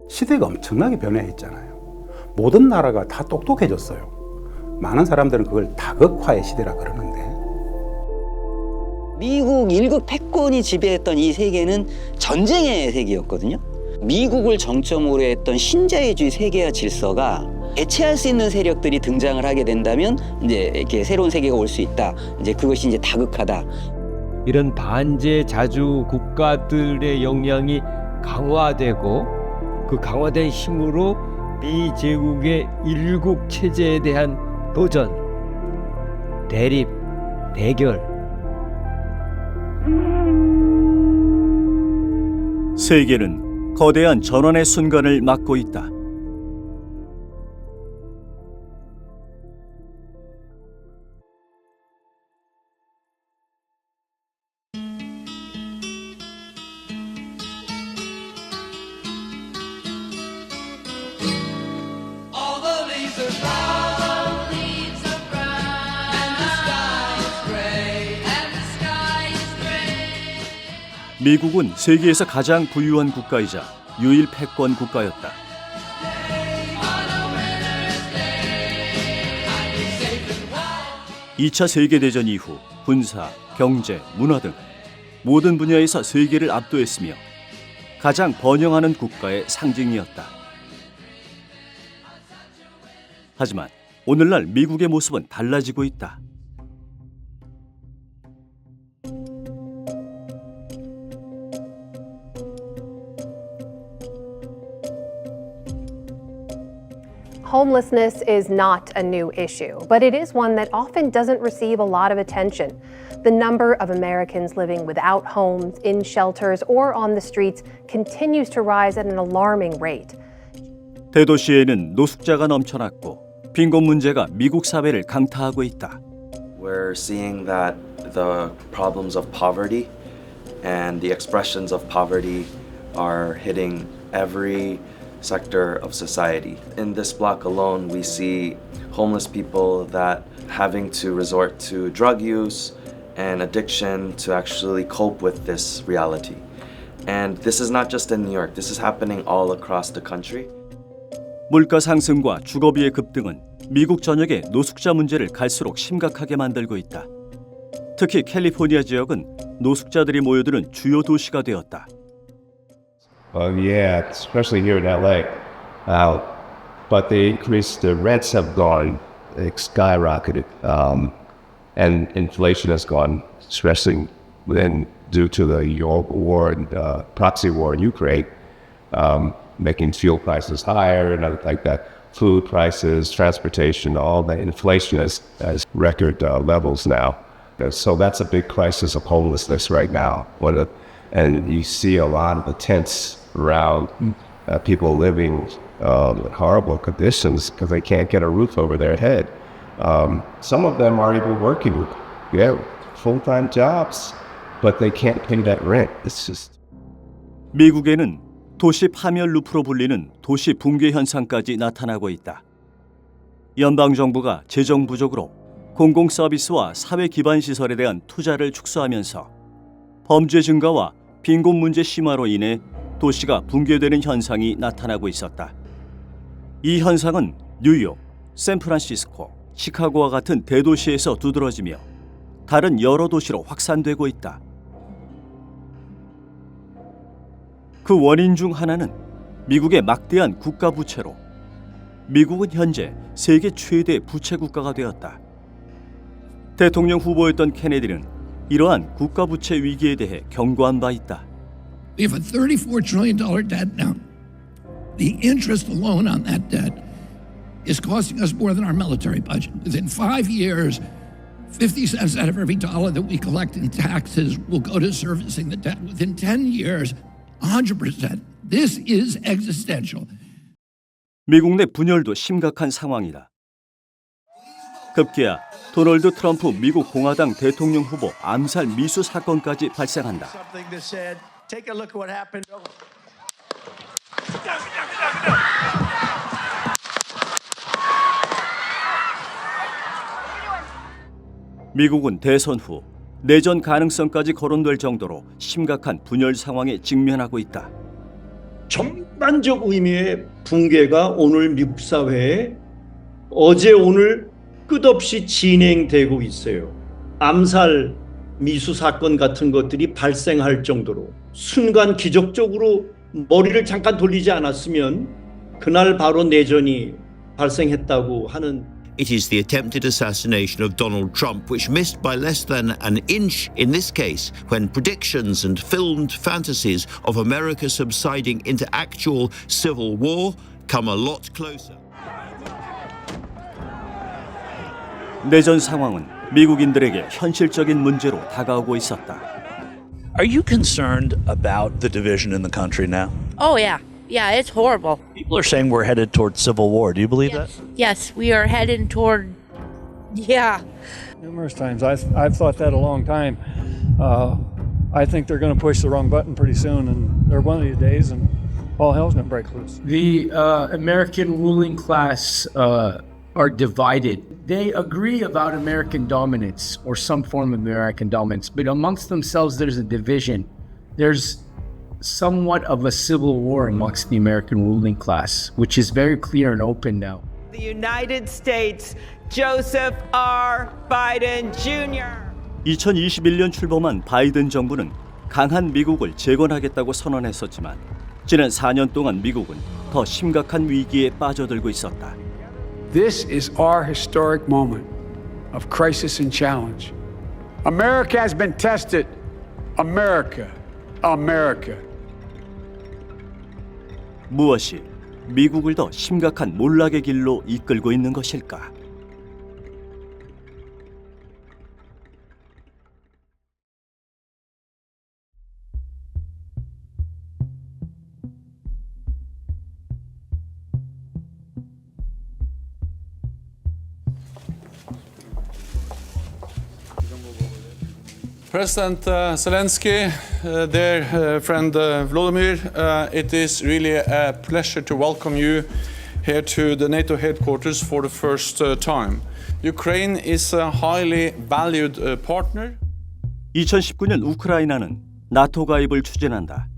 시대가 엄청나게 변해있잖아요. 모든 나라가 다 똑똑해졌어요. 많은 사람들은 그걸 다극화의 시대라 그러는데, 미국 1국 패권이 지배했던 이 세계는 전쟁의 세계였거든요. 미국을 정점으로 했던 신자유주의 세계화 질서가 대체할 수 있는 세력들이 등장을 하게 된다면 이제 이렇게 새로운 세계가 올 수 있다. 이제 그것이 이제 다극화다. 이런 반제 자주 국가들의 역량이 강화되고 그 강화된 힘으로 미 제국의 일국 체제에 대한 도전, 대립, 대결. 세계는 거대한 전환의 순간을 맞고 있다. 미국은 세계에서 가장 부유한 국가이자 유일 패권 국가였다. 2차 세계대전 이후 군사, 경제, 문화 등 모든 분야에서 세계를 압도했으며 가장 번영하는 국가의 상징이었다. 하지만 오늘날 미국의 모습은 달라지고 있다. Homelessness is not a new issue, but it is one that often doesn't receive a lot of attention. The number of Americans living without homes, in shelters, or on the streets continues to rise at an alarming rate. 대도시에는 노숙자가 넘쳐났고 빈곤 문제가 미국 사회를 강타하고 있다. We're seeing that the problems of poverty and the expressions of poverty are hitting every sector of society. In this block alone, we see homeless people that having to resort to drug use and addiction to actually cope with this reality. And this is not just in New York, this is happening all across the country. 물가 상승과 주거비의 급등은 미국 전역의 노숙자 문제를 갈수록 심각하게 만들고 있다. 특히 캘리포니아 지역은 노숙자들이 모여드는 주요 도시가 되었다. Yeah, especially here in LA. But the rents have gone skyrocketed, and inflation has gone, especially due to the war and proxy war in Ukraine, making fuel prices higher and other like that. Food prices, transportation, all the inflation is record levels now. So that's a big crisis of homelessness right now. And you see a lot of the tents around people living in horrible conditions because they can't get a roof over their head. Some of them are even working, full-time jobs, but they can't pay that rent. It's just. 미국에는 도시 파멸 루프로 불리는 도시 붕괴 현상까지 나타나고 있다. 연방 정부가 재정 부족으로 공공 서비스와 사회 기반 시설에 대한 투자를 축소하면서 범죄 증가와 빈곤 문제 심화로 인해 도시가 붕괴되는 현상이 나타나고 있었다. 이 현상은 뉴욕, 샌프란시스코, 시카고와 같은 대도시에서 두드러지며 다른 여러 도시로 확산되고 있다. 그 원인 중 하나는 미국의 막대한 국가 부채로 미국은 현재 세계 최대 부채 국가가 되었다. 대통령 후보였던 케네디는 이러한 국가 부채 위기에 대해 경고한 바 있다. We have a $34 trillion debt now. The interest alone on that debt is costing us more than our military budget. Within 5 years, 50 cents out of every dollar that we collect in taxes will go to servicing the debt. Within 10 years, 100%. This is existential. 미국 내 분열도 심각한 상황이다. 급기야 도널드 트럼프 미국 공화당 대통령 후보 암살 미수 사건까지 발생한다. 미국은 대선 후 내전 가능성까지 거론될 정도로 심각한 분열 상황에 직면하고 있다. 전반적 의미의 붕괴가 오늘 미국 사회에 어제 오늘 끝없이 진행되고 있어요. 암살 미수 사건 같은 것들이 발생할 정도로 순간 기적적으로 머리를 잠깐 돌리지 않았으면 그날 바로 내전이 발생했다고 하는. It is the attempted assassination of Donald Trump, which missed by less than an inch in this case, when predictions and filmed fantasies of America subsiding into actual civil war come a lot closer. 내전 상황은 미국인들에게 현실적인 문제로 다가오고 있었다. Are you concerned about the division in the country now? Oh, yeah. Yeah, it's horrible. People are saying we're headed toward civil war. Do you believe that? Yes, we are headed toward, yeah. Numerous times. I've thought that a long time. I think they're going to push the wrong button pretty soon, and or one of these days, and all hell's going to break loose. The American ruling class are divided. They agree about American dominance or some form of American dominance, but amongst themselves there's a division. There's somewhat of a civil war amongst the American ruling class, which is very clear and open now. The United States, Joseph R. Biden Jr. 2021년 출범한 바이든 정부는 강한 미국을 재건하겠다고 선언했었지만 지난 4년 동안 미국은 더 심각한 위기에 빠져들고 있었다. This is our historic moment of crisis and challenge. America has been tested. America. 무엇이 미국을 더 심각한 몰락의 길로 이끌고 있는 것일까? President Zelensky, dear friend Volodymyr, it is really a pleasure to welcome you here to the NATO headquarters for the first time. Ukraine is a highly valued partner. 2019년 우크라이나는 나토 가입을 추진한다.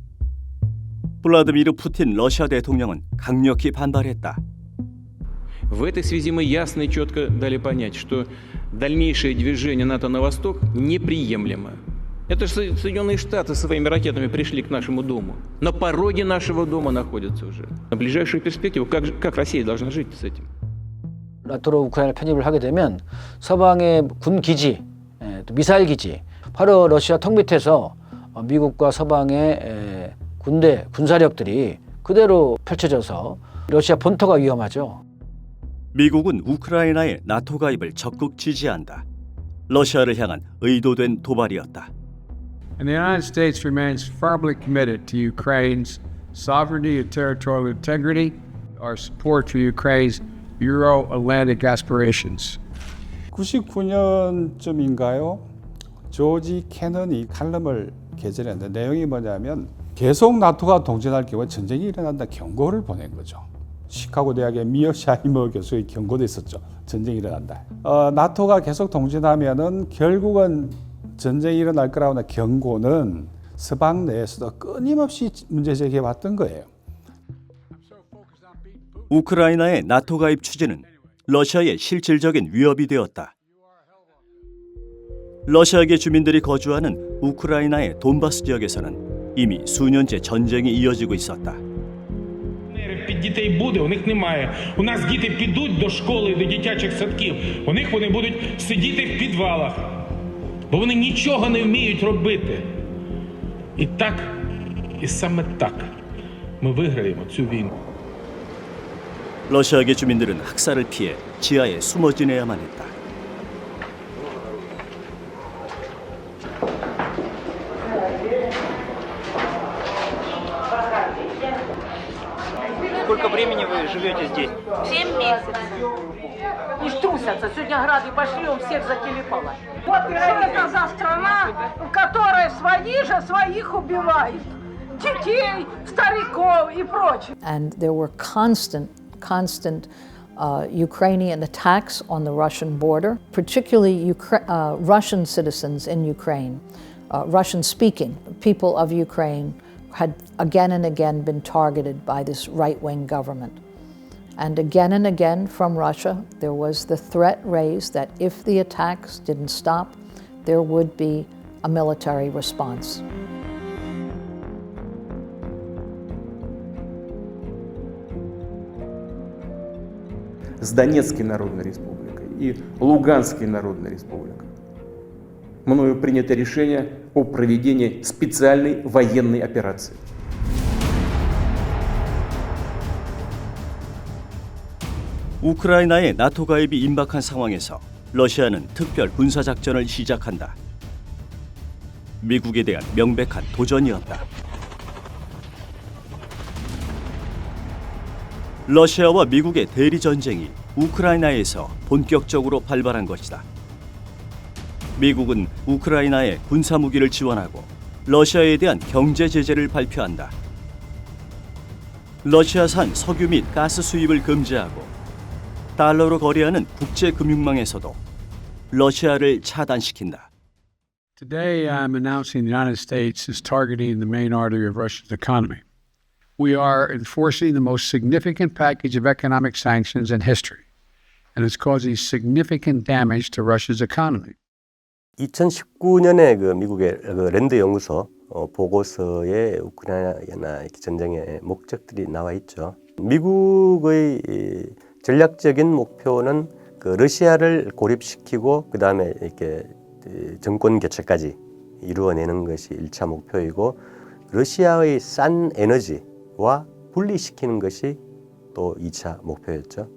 블라디미르 푸틴 러시아 대통령은 강력히 반발했다. В этой связи мы ясно и четко дали понять, что дальнейшее движение НАТО на восток неприемлемо. Это же Соединенные Штаты своими ракетами пришли к нашему дому. На пороге нашего дома находятся уже. На ближайшую перспективу, как Россия должна жить с этим? 나토로 우크라이나 편입을 하게 되면 서방의 군 기지, 또 미사일 기지, 바로 러시아 턱 밑에서 미국과 서방의 군대, 군사력들이 그대로 펼쳐져서 러시아 본토가 위험하죠. 미국은 우크라이나의 나토 가입을 적극 지지한다. 러시아를 향한 의도된 도발이었다. And the United States remains firmly committed to Ukraine's sovereignty and territorial integrity, our support for Ukraine's Euro-Atlantic aspirations. 99년쯤인가요? 조지 캐넌이 칼럼을 게재했는데 내용이 뭐냐면 계속 나토가 동진할 경우에 전쟁이 일어난다 경고를 보낸 거죠. 시카고 대학의 미어샤이머 교수의 경고도 있었죠. 전쟁이 일어난다. 나토가 계속 동진하면은 결국은 전쟁이 일어날 거라고 하는 경고는 서방 내에서도 끊임없이 문제 제기해 왔던 거예요. 우크라이나의 나토 가입 추진은 러시아의 실질적인 위협이 되었다. 러시아계 주민들이 거주하는 우크라이나의 돈바스 지역에서는 이미 수년째 전쟁이 이어지고 있었다. Під дітей буде, у них немає. У нас діти підуть до школи, до дитячих садків. У них вони будуть сидіти в підвалах, бо вони нічого не вміють робити. І саме так ми виграємо цю війну. 러시아계 주민들은 학살을 피해 지하에 숨어 지내야만 했다. Сколько времени вы живете здесь? 7 месяцев. Не струсятся. Сегодня грады пошли, он всех закилипало. Вот что это за страна, в которой свои же своих убивают. Детей, стариков и прочее. And there were constant Ukrainian attacks on the Russian border, particularly Russian citizens in Ukraine, Russian-speaking people of Ukraine had again and again been targeted by this right-wing government. And again from Russia, there was the threat raised that if the attacks didn't stop, there would be a military response. С Донецкой Народной Республикой и Луганской Народной Республикой мною принято решение о проведении специальной военной операции. 우크라이나의 나토 가입이 임박한 상황에서 러시아는 특별 군사작전을 시작한다. 미국에 대한 명백한 도전이었다. 러시아와 미국의 대리 전쟁이 우크라이나에서 본격적으로 발발한 것이다. 미국은 우크라이나에 군사무기를 지원하고 러시아에 대한 경제 제재를 발표한다. 러시아산 석유 및 가스 수입을 금지하고 달러로 거래하는 국제 금융망에서도 러시아를 차단시킨다. Today, I'm announcing the United States is targeting the main artery of Russia's economy. We are enforcing the most significant package of economic sanctions in history, and it's causing significant damage to Russia's economy. 2019년에 미국의 랜드 연구소 보고서에 우크라이나 전쟁의 목적들이 나와 있죠. 미국의 전략적인 목표는 러시아를 고립시키고 그 다음에 이렇게 정권 교체까지 이루어내는 것이 1차 목표이고 러시아의 싼 에너지와 분리시키는 것이 또 2차 목표였죠.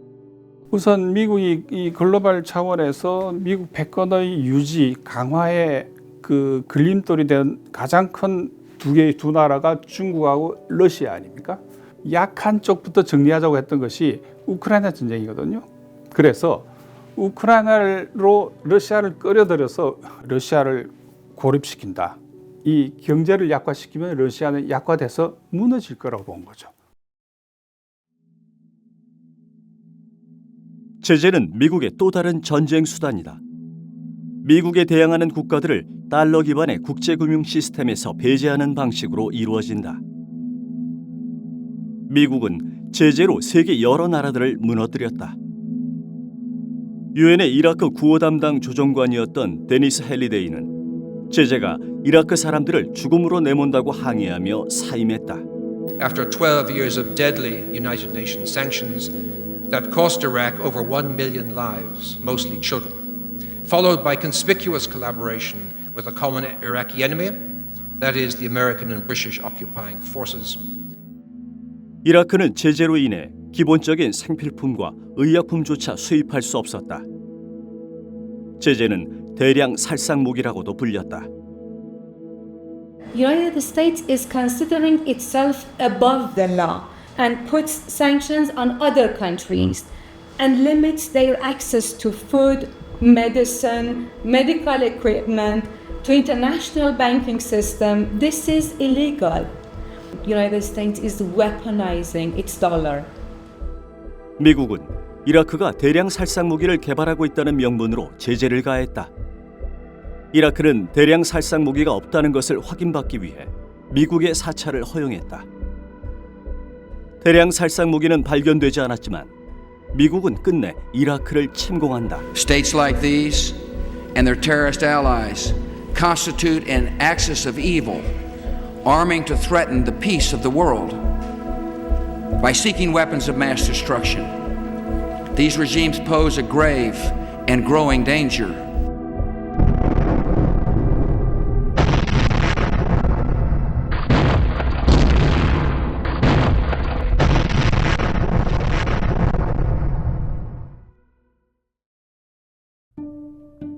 우선 미국이 이 글로벌 차원에서 미국 패권의 유지, 강화에 그 걸림돌이 된 가장 큰 두 나라가 중국하고 러시아 아닙니까? 약한 쪽부터 정리하자고 했던 것이 우크라이나 전쟁이거든요. 그래서 우크라이나로 러시아를 끌어들여서 러시아를 고립시킨다. 이 경제를 약화시키면 러시아는 약화돼서 무너질 거라고 본 거죠. 제재는 미국의 또 다른 전쟁 수단이다. 미국에 대항하는 국가들을 달러 기반의 국제금융 시스템에서 배제하는 방식으로 이루어진다. 미국은 제재로 세계 여러 나라들을 무너뜨렸다. 유엔의 이라크 구호 담당 조정관이었던 데니스 헬리데이는 제재가 이라크 사람들을 죽음으로 내몬다고 항의하며 사임했다. After 12 years of deadly United Nations sanctions that cost Iraq over 1 million lives, mostly children, followed by conspicuous collaboration with a common Iraqi enemy, that is the American and British occupying forces. 이라크는 제재로 인해 기본적인 생필품과 의약품조차 수입할 수 없었다. 제재는 대량 살상 무기라고도 불렸다. United States is considering itself above the law and puts sanctions on other countries and limits their access to food, medicine, medical equipment, to international banking system. This is illegal. United States is weaponizing its dollar. 미국은 이라크가 대량 살상 무기를 개발하고 있다는 명분으로 제재를 가했다. 이라크는 대량 살상 무기가 없다는 것을 확인받기 위해 미국의 사찰을 허용했다. 대량 살상 무기는 발견되지 않았지만 미국은 끝내 이라크를 침공한다. States like these and their terrorist allies constitute an axis of evil, arming to threaten the peace of the world by seeking weapons of mass destruction. These regimes pose a grave and growing danger.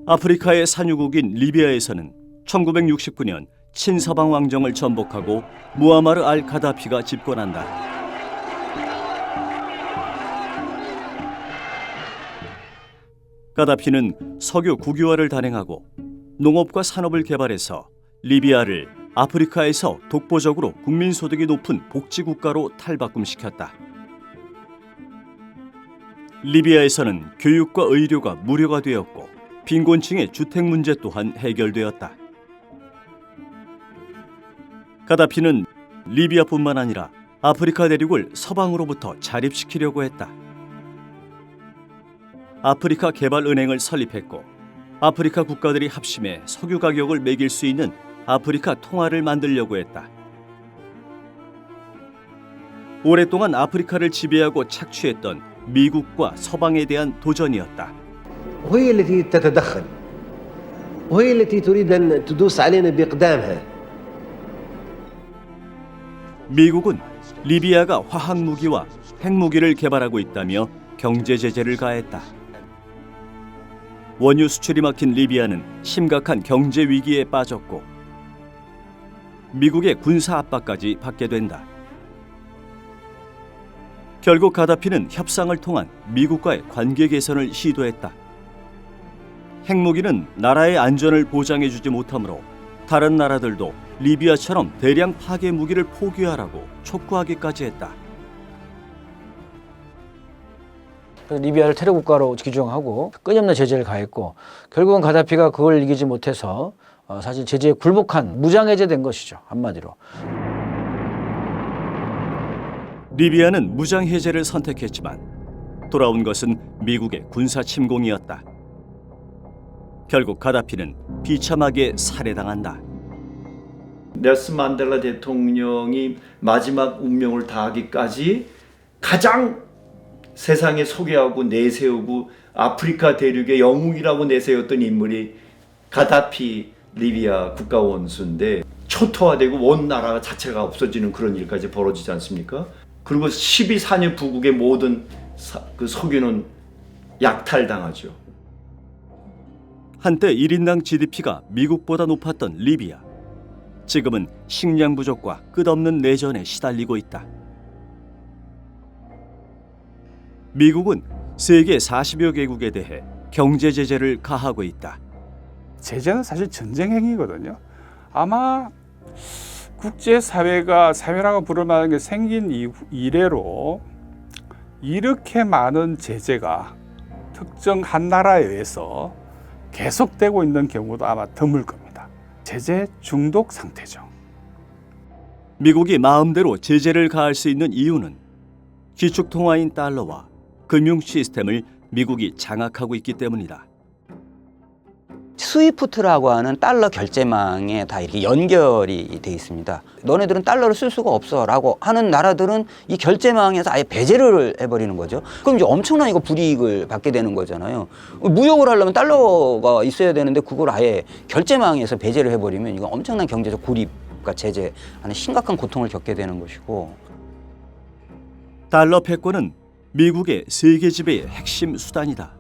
아프리카의 산유국인 리비아에서는 1969년 친서방 왕정을 전복하고 무아마르 알 가다피가 집권한다. 가다피는 석유 국유화를 단행하고 농업과 산업을 개발해서 리비아를 아프리카에서 독보적으로 국민소득이 높은 복지국가로 탈바꿈시켰다. 리비아에서는 교육과 의료가 무료가 되었고 빈곤층의 주택 문제 또한 해결되었다. 가다피는 리비아뿐만 아니라 아프리카 대륙을 서방으로부터 자립시키려고 했다. 아프리카 개발은행을 설립했고 아프리카 국가들이 합심해 석유 가격을 매길 수 있는 아프리카 통화를 만들려고 했다. 오랫동안 아프리카를 지배하고 착취했던 미국과 서방에 대한 도전이었다. وهي التي تتدخل وهي التي تريد أن تدوس علينا بإقدامها. 미국은 리비아가 화학무기와 핵무기를 개발하고 있다며 경제 제재를 가했다. 원유 수출이 막힌 리비아는 심각한 경제 위기에 빠졌고 미국의 군사 압박까지 받게 된다. 결국 가다피는 협상을 통한 미국과의 관계 개선을 시도했다. 핵무기는 나라의 안전을 보장해주지 못하므로 다른 나라들도 리비아처럼 대량 파괴 무기를 포기하라고 촉구하기까지 했다. 리비아를 테러 국가로 규정하고 끊임없는 제재를 가했고 결국은 가다피가 그걸 이기지 못해서 사실 제재에 굴복한 무장해제된 것이죠. 한마디로. 리비아는 무장해제를 선택했지만 돌아온 것은 미국의 군사 침공이었다. 결국 가다피는 비참하게 살해당한다. 넬슨 만델라 대통령이 마지막 운명을 다하기까지 가장 세상에 소개하고 내세우고 아프리카 대륙의 영웅이라고 내세웠던 인물이 가다피 리비아 국가 원수인데 초토화되고 원 나라 자체가 없어지는 그런 일까지 벌어지지 않습니까? 그리고 12.4년 부국의 모든 그 석유는 약탈당하죠. 한때 1인당 GDP가 미국보다 높았던 리비아. 지금은 식량 부족과 끝없는 내전에 시달리고 있다. 미국은 세계 40여 개국에 대해 경제 제재를 가하고 있다. 제재는 사실 전쟁 행위거든요. 아마 국제사회가 사회라고 부를 만한 게 생긴 이래로 이렇게 많은 제재가 특정 한 나라에 의해서 계속되고 있는 경우도 아마 드물 겁니다. 제재 중독 상태죠. 미국이 마음대로 제재를 가할 수 있는 이유는 기축통화인 달러와 금융 시스템을 미국이 장악하고 있기 때문이다. 스위프트라고 하는 달러 결제망에 다 이렇게 연결이 돼 있습니다. 너네들은 달러를 쓸 수가 없어라고 하는 나라들은 이 결제망에서 아예 배제를 해버리는 거죠. 그럼 이제 엄청난 이거 불이익을 받게 되는 거잖아요. 무역을 하려면 달러가 있어야 되는데 그걸 아예 결제망에서 배제를 해버리면 이건 엄청난 경제적 고립과 제재하는 심각한 고통을 겪게 되는 것이고. 달러 패권은 미국의 세계 지배의 핵심 수단이다.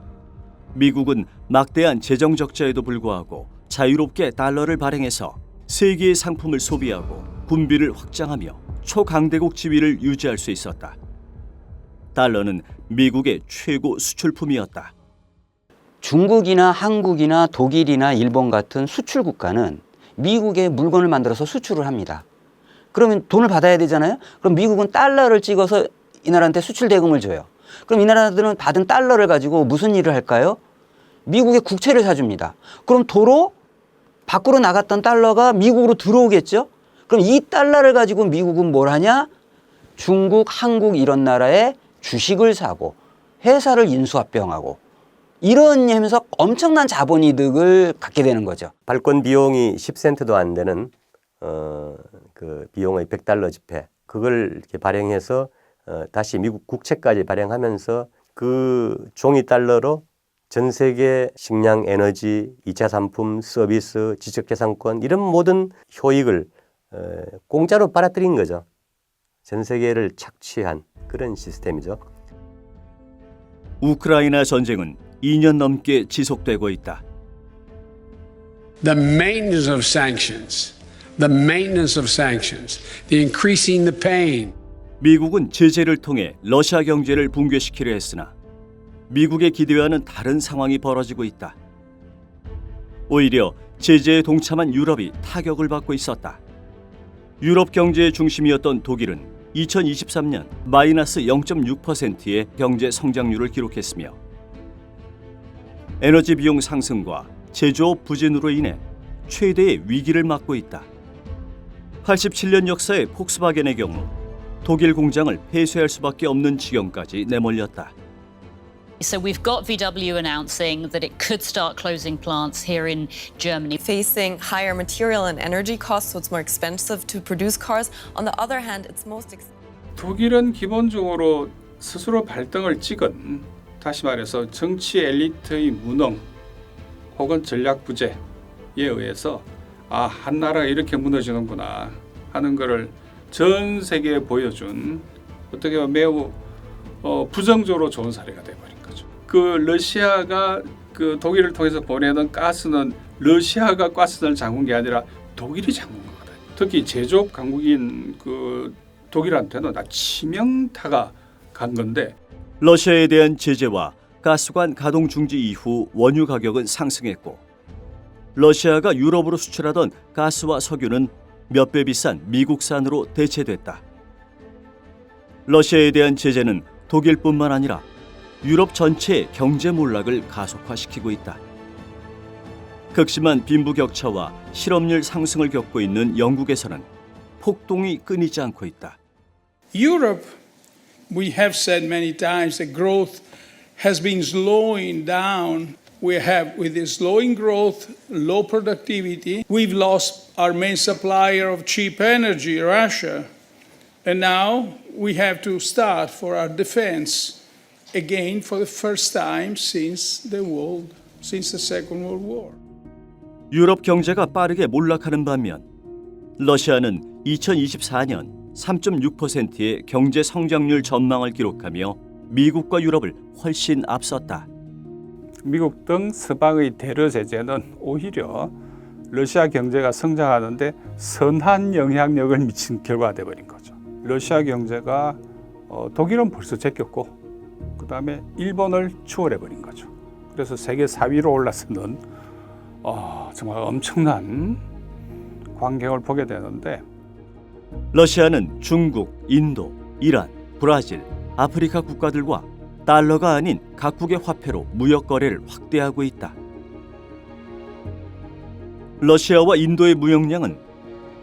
미국은 막대한 재정 적자에도 불구하고 자유롭게 달러를 발행해서 세계의 상품을 소비하고 군비를 확장하며 초강대국 지위를 유지할 수 있었다. 달러는 미국의 최고 수출품이었다. 중국이나 한국이나 독일이나 일본 같은 수출 국가는 미국의 물건을 만들어서 수출을 합니다. 그러면 돈을 받아야 되잖아요. 그럼 미국은 달러를 찍어서 이 나라한테 수출 대금을 줘요. 그럼 이 나라들은 받은 달러를 가지고 무슨 일을 할까요? 미국의 국채를 사줍니다. 그럼 도로 밖으로 나갔던 달러가 미국으로 들어오겠죠? 그럼 이 달러를 가지고 미국은 뭘 하냐? 중국, 한국 이런 나라에 주식을 사고 회사를 인수합병하고 이런 하면서 엄청난 자본이득을 갖게 되는 거죠. 발권 비용이 10센트도 안 되는 그 비용의 100달러 지폐 그걸 이렇게 발행해서 다시 미국 국채까지 발행하면서 그 종이 달러로 전 세계 식량, 에너지, 2차 상품, 서비스, 지적재산권 이런 모든 효익을 공짜로 빨아들인 거죠. 전 세계를 착취한 그런 시스템이죠. 우크라이나 전쟁은 2년 넘게 지속되고 있다. The maintenance of sanctions, the maintenance of sanctions, the increasing the pain. 미국은 제재를 통해 러시아 경제를 붕괴시키려 했으나 미국의 기대와는 다른 상황이 벌어지고 있다. 오히려 제재에 동참한 유럽이 타격을 받고 있었다. 유럽 경제의 중심이었던 독일은 2023년 마이너스 0.6%의 경제 성장률을 기록했으며 에너지 비용 상승과 제조업 부진으로 인해 최대의 위기를 맞고 있다. 87년 역사의 폭스바겐의 경우 독일 공장을 폐쇄할 수밖에 없는 지경까지 내몰렸다. So we've got VW announcing that it could start closing plants here in Germany. Facing higher material and energy costs, so it's more expensive to produce cars. On the other hand, it's most 독일은 기본적으로 스스로 발등을 찍은, 다시 말해서 정치 엘리트의 무능 혹은 전략 부재에 의해서 한 나라가 이렇게 무너지는구나 하는 것을 전 세계에 보여준 어떻게 보면 매우 부정적으로 좋은 사례가 돼버린 거죠. 그 러시아가 그 독일을 통해서 보내는 가스는 러시아가 가스를 잠근 게 아니라 독일이 잠근 거거든요. 특히 제조업 강국인 그 독일한테는 치명타가 간 건데, 러시아에 대한 제재와 가스관 가동 중지 이후 원유 가격은 상승했고 러시아가 유럽으로 수출하던 가스와 석유는 몇 배 비싼 미국산으로 대체됐다. 러시아에 대한 제재는 독일뿐만 아니라 유럽 전체의 경제 몰락을 가속화시키고 있다. 극심한 빈부격차와 실업률 상승을 겪고 있는 영국에서는 폭동이 끊이지 않고 있다. Europe, we have said many times that growth has been slowing down. We have, with this slowing growth, low productivity, we've lost our main supplier of cheap energy, Russia. And now we have to start for our defense again for the first time since the Second World War. 유럽 경제가 빠르게 몰락하는 반면 러시아는 2024년 3.6%의 경제 성장률 전망을 기록하며 미국과 유럽을 훨씬 앞섰다. 미국 등 서방의 대러 제재는 오히려 러시아 경제가 성장하는데 선한 영향력을 미친 결과가 되어버린 거죠. 러시아 경제가 독일은 벌써 제꼈고 그 다음에 일본을 추월해버린 거죠. 그래서 세계 4위로 올라서는 정말 엄청난 광경을 보게 되는데, 러시아는 중국, 인도, 이란, 브라질, 아프리카 국가들과 달러가 아닌 각국의 화폐로 무역 거래를 확대하고 있다. 러시아와 인도의 무역량은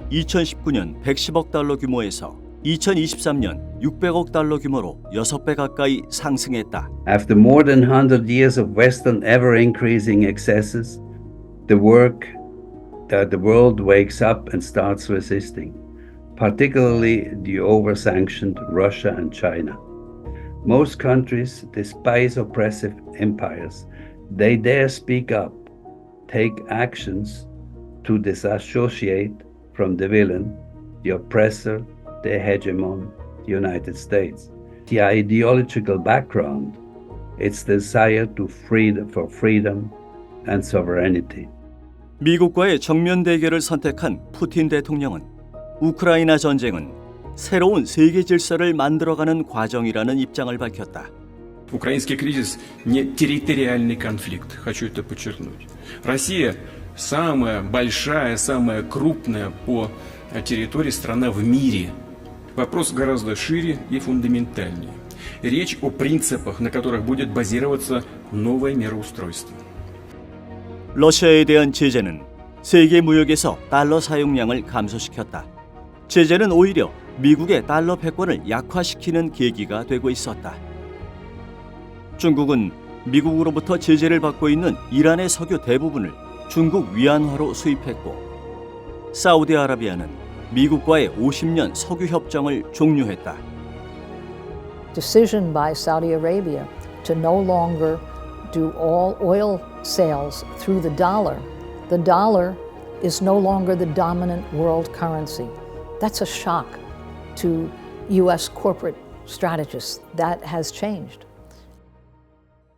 2019년 110억 달러 규모에서 2023년 600억 달러 규모로 6배 가까이 상승했다. After more than 100 years of Western ever-increasing excesses, the world wakes up and starts resisting, particularly the over-sanctioned Russia and China. Most countries despise oppressive empires. They dare speak up, take actions to disassociate from the villain, the oppressor, the hegemon, the United States. The ideological background, its desire for freedom and sovereignty. 미국과의 정면 대결을 선택한 푸틴 대통령은 우크라이나 전쟁은 새로운 세계 질서를 만들어가는 과정이라는 입장을 밝혔다. Украинский кризис не территориальный конфликт, хочу это подчеркнуть. Россия самая большая, самая крупная по территории страна в мире. Вопрос гораздо шире и фундаментальнее. Речь о принципах, на которых будет базироваться новое мироустройство. 러시아에 대한 제재는 세계 무역에서 달러 사용량을 감소시켰다. 제재는 오히려 미국의 달러 패권을 약화시키는 계기가 되고 있었다. 중국은 미국으로부터 제재를 받고 있는 이란의 석유 대부분을 중국 위안화로 수입했고, 사우디아라비아는 미국과의 50년 석유 협정을 종료했다. Decision by Saudi Arabia to no longer do all oil sales through the dollar. The dollar is no longer the dominant world currency. That's a shock to U.S. corporate strategists. That has changed.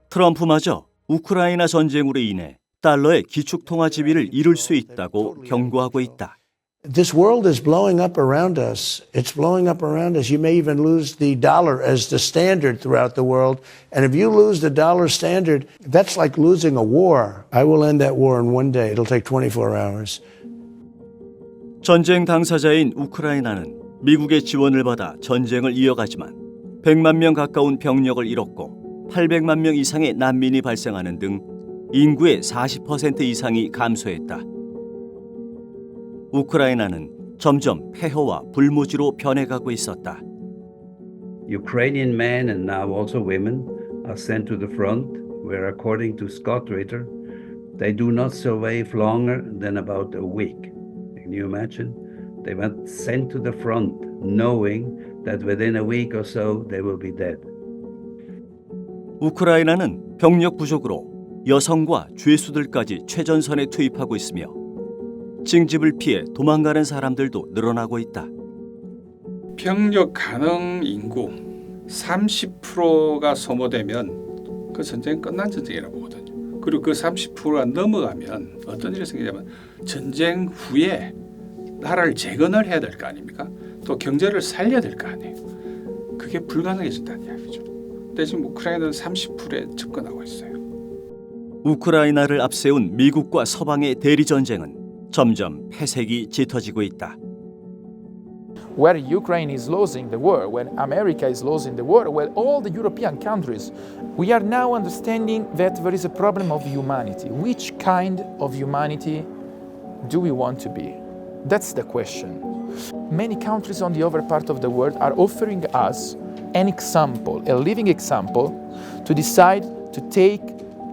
트럼프마저 우크라이나 전쟁으로 인해 달러의 기축통화 지위를 잃을 수 있다고 경고하고 있다. This world is blowing up around us. It's blowing up around us. You may even lose the dollar as the standard throughout the world. And if you lose the dollar standard, that's like losing a war. I will end that war in one day. It'll take 24 hours. 전쟁 당사자인 우크라이나는 미국의 지원을 받아 전쟁을 이어가지만 100만 명 가까운 병력을 잃었고 800만 명 이상의 난민이 발생하는 등 인구의 40% 이상이 감소했다. 우크라이나는 점점 폐허와 불모지로 변해가고 있었다. Ukrainian men and now also women are sent to the front, where according to Scott Ritter, they do not survive longer than about a week. Can you imagine? They were sent to the front, knowing that within a week or so they will be dead. 우크라이나는 병력 부족으로 여성과 죄수들까지 최전선에 투입하고 있으며 징집을 피해 도망가는 사람들도 늘어나고 있다. 병력 가능 인구 30%가 소모되면 그 전쟁 끝난 전쟁이라고 보거든요. 그리고 그 30%가 넘어가면 어떤 일이 생기냐면 전쟁 후에 나라를 재건을 해야 될 거 아닙니까? 또 경제를 살려야 될 거 아니에요. 그게 불가능해진다는 이야기죠. 근데 지금 우크라이나는 30%에 접근하고 있어요. 우크라이나를 앞세운 미국과 서방의 대리 전쟁은 점점 폐색이 짙어지고 있다. Where Ukraine is losing the war, when America is losing the war, well, all the European countries, we are now understanding that there is a problem of humanity. Which kind of humanity do we want to be? That's the question. Many countries on the other part of the world are offering us an example, a living example, to decide to take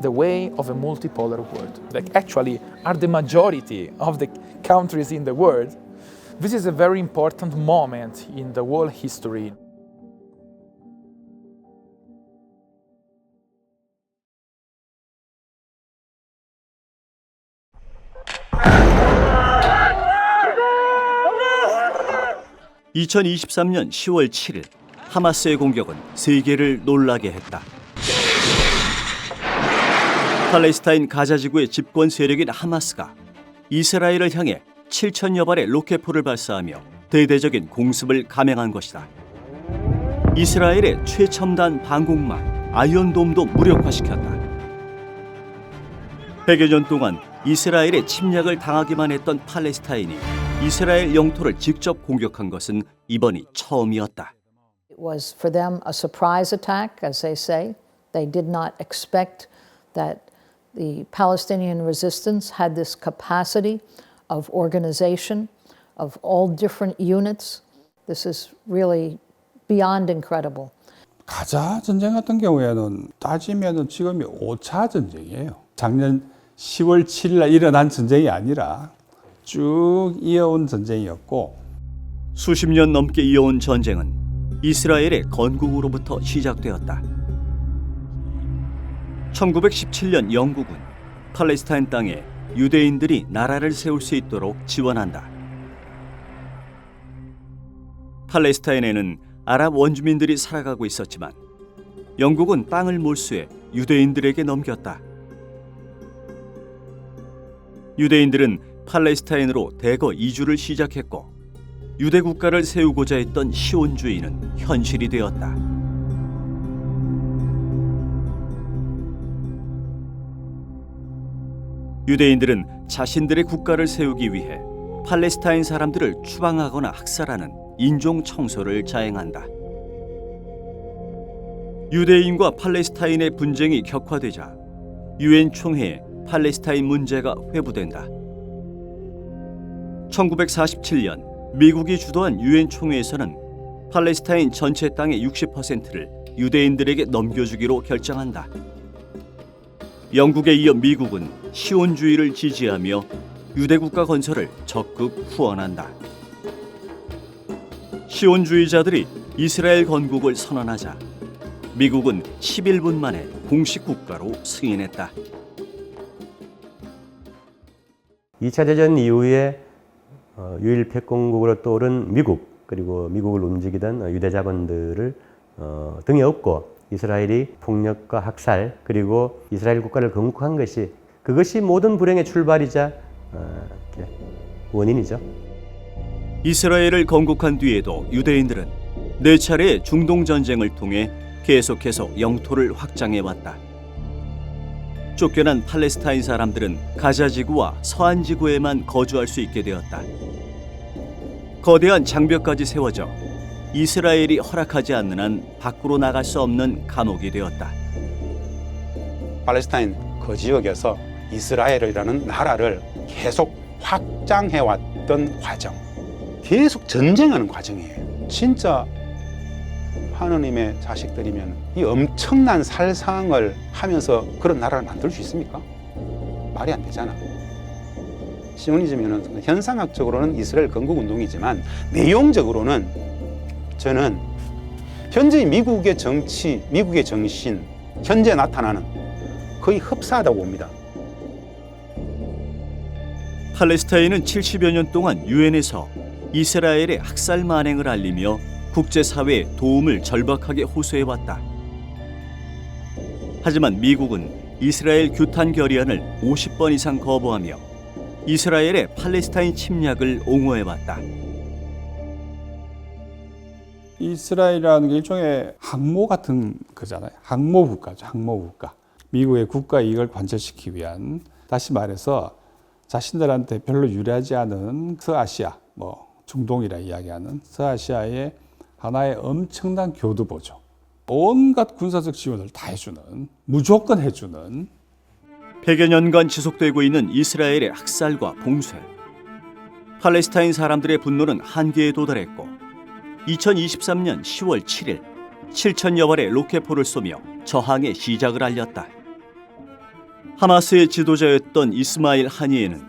the way of a multipolar world. That actually are the majority of the countries in the world. This is a very important moment in the world history. (2023년 10월 7일) 하마스의 공격은 세계를 놀라게 했다. 팔레스타인 가자 지구의 집권 세력인 하마스가 이스라엘을 향해 7천여 발의 로켓포를 발사하며 대대적인 공습을 감행한 것이다. 이스라엘의 최첨단 방공망 아이언돔도 무력화시켰다. 100여 년 동안 이스라엘의 침략을 당하기만 했던 팔레스타인이 이스라엘 영토를 직접 공격한 것은 이번이 처음이었다. It was for them a surprise attack, as they say. They did not expect that the Palestinian resistance had this capacity of organization of all different units. This is really beyond incredible. 가자 전쟁 같은 경우에는 따지면은 지금이 5차 전쟁이에요. 작년 10월 7일 날 일어난 전쟁이 아니라 쭉 이어온 전쟁이었고 수십 년 넘게 이어온 전쟁은 이스라엘의 건국으로부터 시작되었다. 1917년 영국은 팔레스타인 땅에 유대인들이 나라를 세울 수 있도록 지원한다. 팔레스타인에는 아랍 원주민들이 살아가고 있었지만 영국은 땅을 몰수해 유대인들에게 넘겼다. 유대인들은 팔레스타인으로 대거 이주를 시작했고 유대 국가를 세우고자 했던 시온주의는 현실이 되었다. 유대인들은 자신들의 국가를 세우기 위해 팔레스타인 사람들을 추방하거나 학살하는 인종 청소를 자행한다. 유대인과 팔레스타인의 분쟁이 격화되자 유엔 총회에 팔레스타인 문제가 회부된다. 1947년 미국이 주도한 유엔 총회에서는 팔레스타인 전체 땅의 60%를 유대인들에게 넘겨주기로 결정한다. 영국에 이어 미국은 시온주의를 지지하며 유대국가 건설을 적극 후원한다. 시온주의자들이 이스라엘 건국을 선언하자 미국은 11분 만에 공식 국가로 승인했다. 2차 대전 이후에 유일 패권국으로 떠오른 미국, 그리고 미국을 움직이던 유대 자본들을 등에 업고 이스라엘이 폭력과 학살, 그리고 이스라엘 국가를 건국한 것이, 그것이 모든 불행의 출발이자 원인이죠. 이스라엘을 건국한 뒤에도 유대인들은 4차례의 중동 전쟁을 통해 계속해서 영토를 확장해왔다. 쫓겨난 팔레스타인 사람들은 가자 지구와 서안 지구에만 거주할 수 있게 되었다. 거대한 장벽까지 세워져 이스라엘이 허락하지 않는 한 밖으로 나갈 수 없는 감옥이 되었다. 팔레스타인 그 지역에서 이스라엘이라는 나라를 계속 확장해왔던 과정, 계속 전쟁하는 과정이에요. 진짜 하느님의 자식들이면 이 엄청난 살상을 하면서 그런 나라를 만들 수 있습니까? 말이 안 되잖아. 시오니즘에는 현상학적으로는 이스라엘 건국운동이지만 내용적으로는 저는 현재 미국의 정치, 미국의 정신, 현재 나타나는 거의 흡사하다고 봅니다. 팔레스타인은 70여 년 동안 유엔에서 이스라엘의 학살 만행을 알리며 국제사회에 도움을 절박하게 호소해왔다. 하지만 미국은 이스라엘 규탄 결의안을 50번 이상 거부하며 이스라엘의 팔레스타인 침략을 옹호해왔다. 이스라엘이라는 게 일종의 항모 같은 거잖아요. 항모 국가죠. 항모 국가. 미국의 국가 이익을 관철시키기 위한, 다시 말해서 자신들한테 별로 유리하지 않은 서아시아, 중동이라 이야기하는 서아시아의 하나의 엄청난 교두보죠. 온갖 군사적 지원을 다 해주는, 무조건 해주는. 100여 년간 지속되고 있는 이스라엘의 학살과 봉쇄. 팔레스타인 사람들의 분노는 한계에 도달했고 2023년 10월 7일 7천여 발의 로켓포를 쏘며 저항의 시작을 알렸다. 하마스의 지도자였던 이스마일 하니에는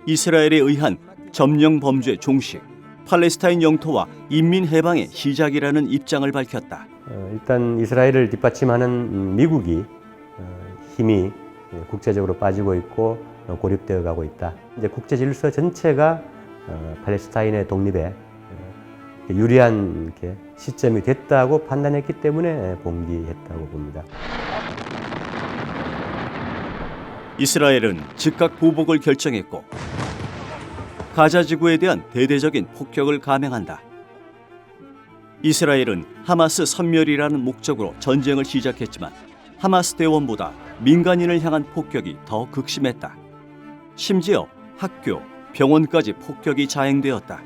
이스라엘에 의한 점령 범죄 종식, 팔레스타인 영토와 인민 해방의 시작이라는 입장을 밝혔다. 일단 이스라엘을 뒷받침하는 미국이 힘이 국제적으로 빠지고 있고 고립되어 가고 있다. 이제 국제 질서 전체가 팔레스타인의 독립에 유리한 시점이 됐다고 판단했기 때문에 봉기했다고 봅니다. 이스라엘은 즉각 보복을 결정했고 가자 지구에 대한 대대적인 폭격을 감행한다. 이스라엘은 하마스 섬멸이라는 목적으로 전쟁을 시작했지만 하마스 대원보다 민간인을 향한 폭격이 더 극심했다. 심지어 학교, 병원까지 폭격이 자행되었다.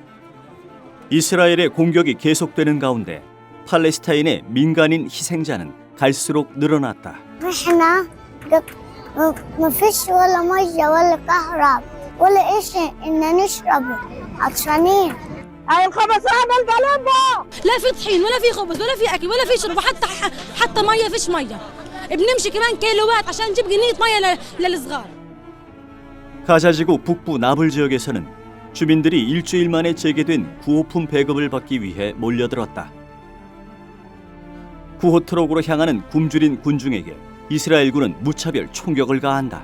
이스라엘의 공격이 계속되는 가운데 팔레스타인의 민간인 희생자는 갈수록 늘어났다. ما فيش ولا ميه ولا كهرباء ولا شيء إن نشربه عطشانين. الخبز هذا البلبة لا في طحين ولا في خبز ولا في اكل ولا في شرب حتى ميه فيش ميه بنمشي كمان كيلوات عشان نجيب جنينه ميه للصغار. 가자지구 북부 나블 지역에서는 주민들이 일주일 만에 재개된 구호품 배급을 받기 위해 몰려들었다. 구호 트럭으로 향하는 굶주린 군중에게 이스라엘군은 무차별 총격을 가한다.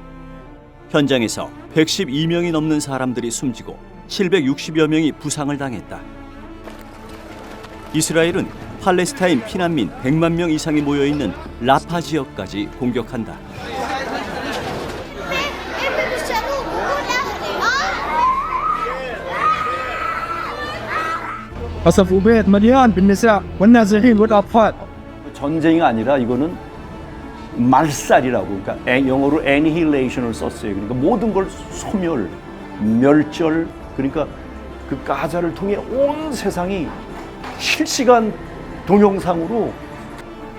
현장에서 112명이 넘는 사람들이 숨지고 760여 명이 부상을 당했다. 이스라엘은 팔레스타인 피난민 100만 명 이상이 모여있는 라파 지역까지 공격한다. 전쟁이 아니라 이거는 말살이라고, 그러니까 영어로 annihilation을 썼어요. 그러니까 모든 걸 소멸, 멸절, 그러니까 그 가자를 통해 온 세상이 실시간 동영상으로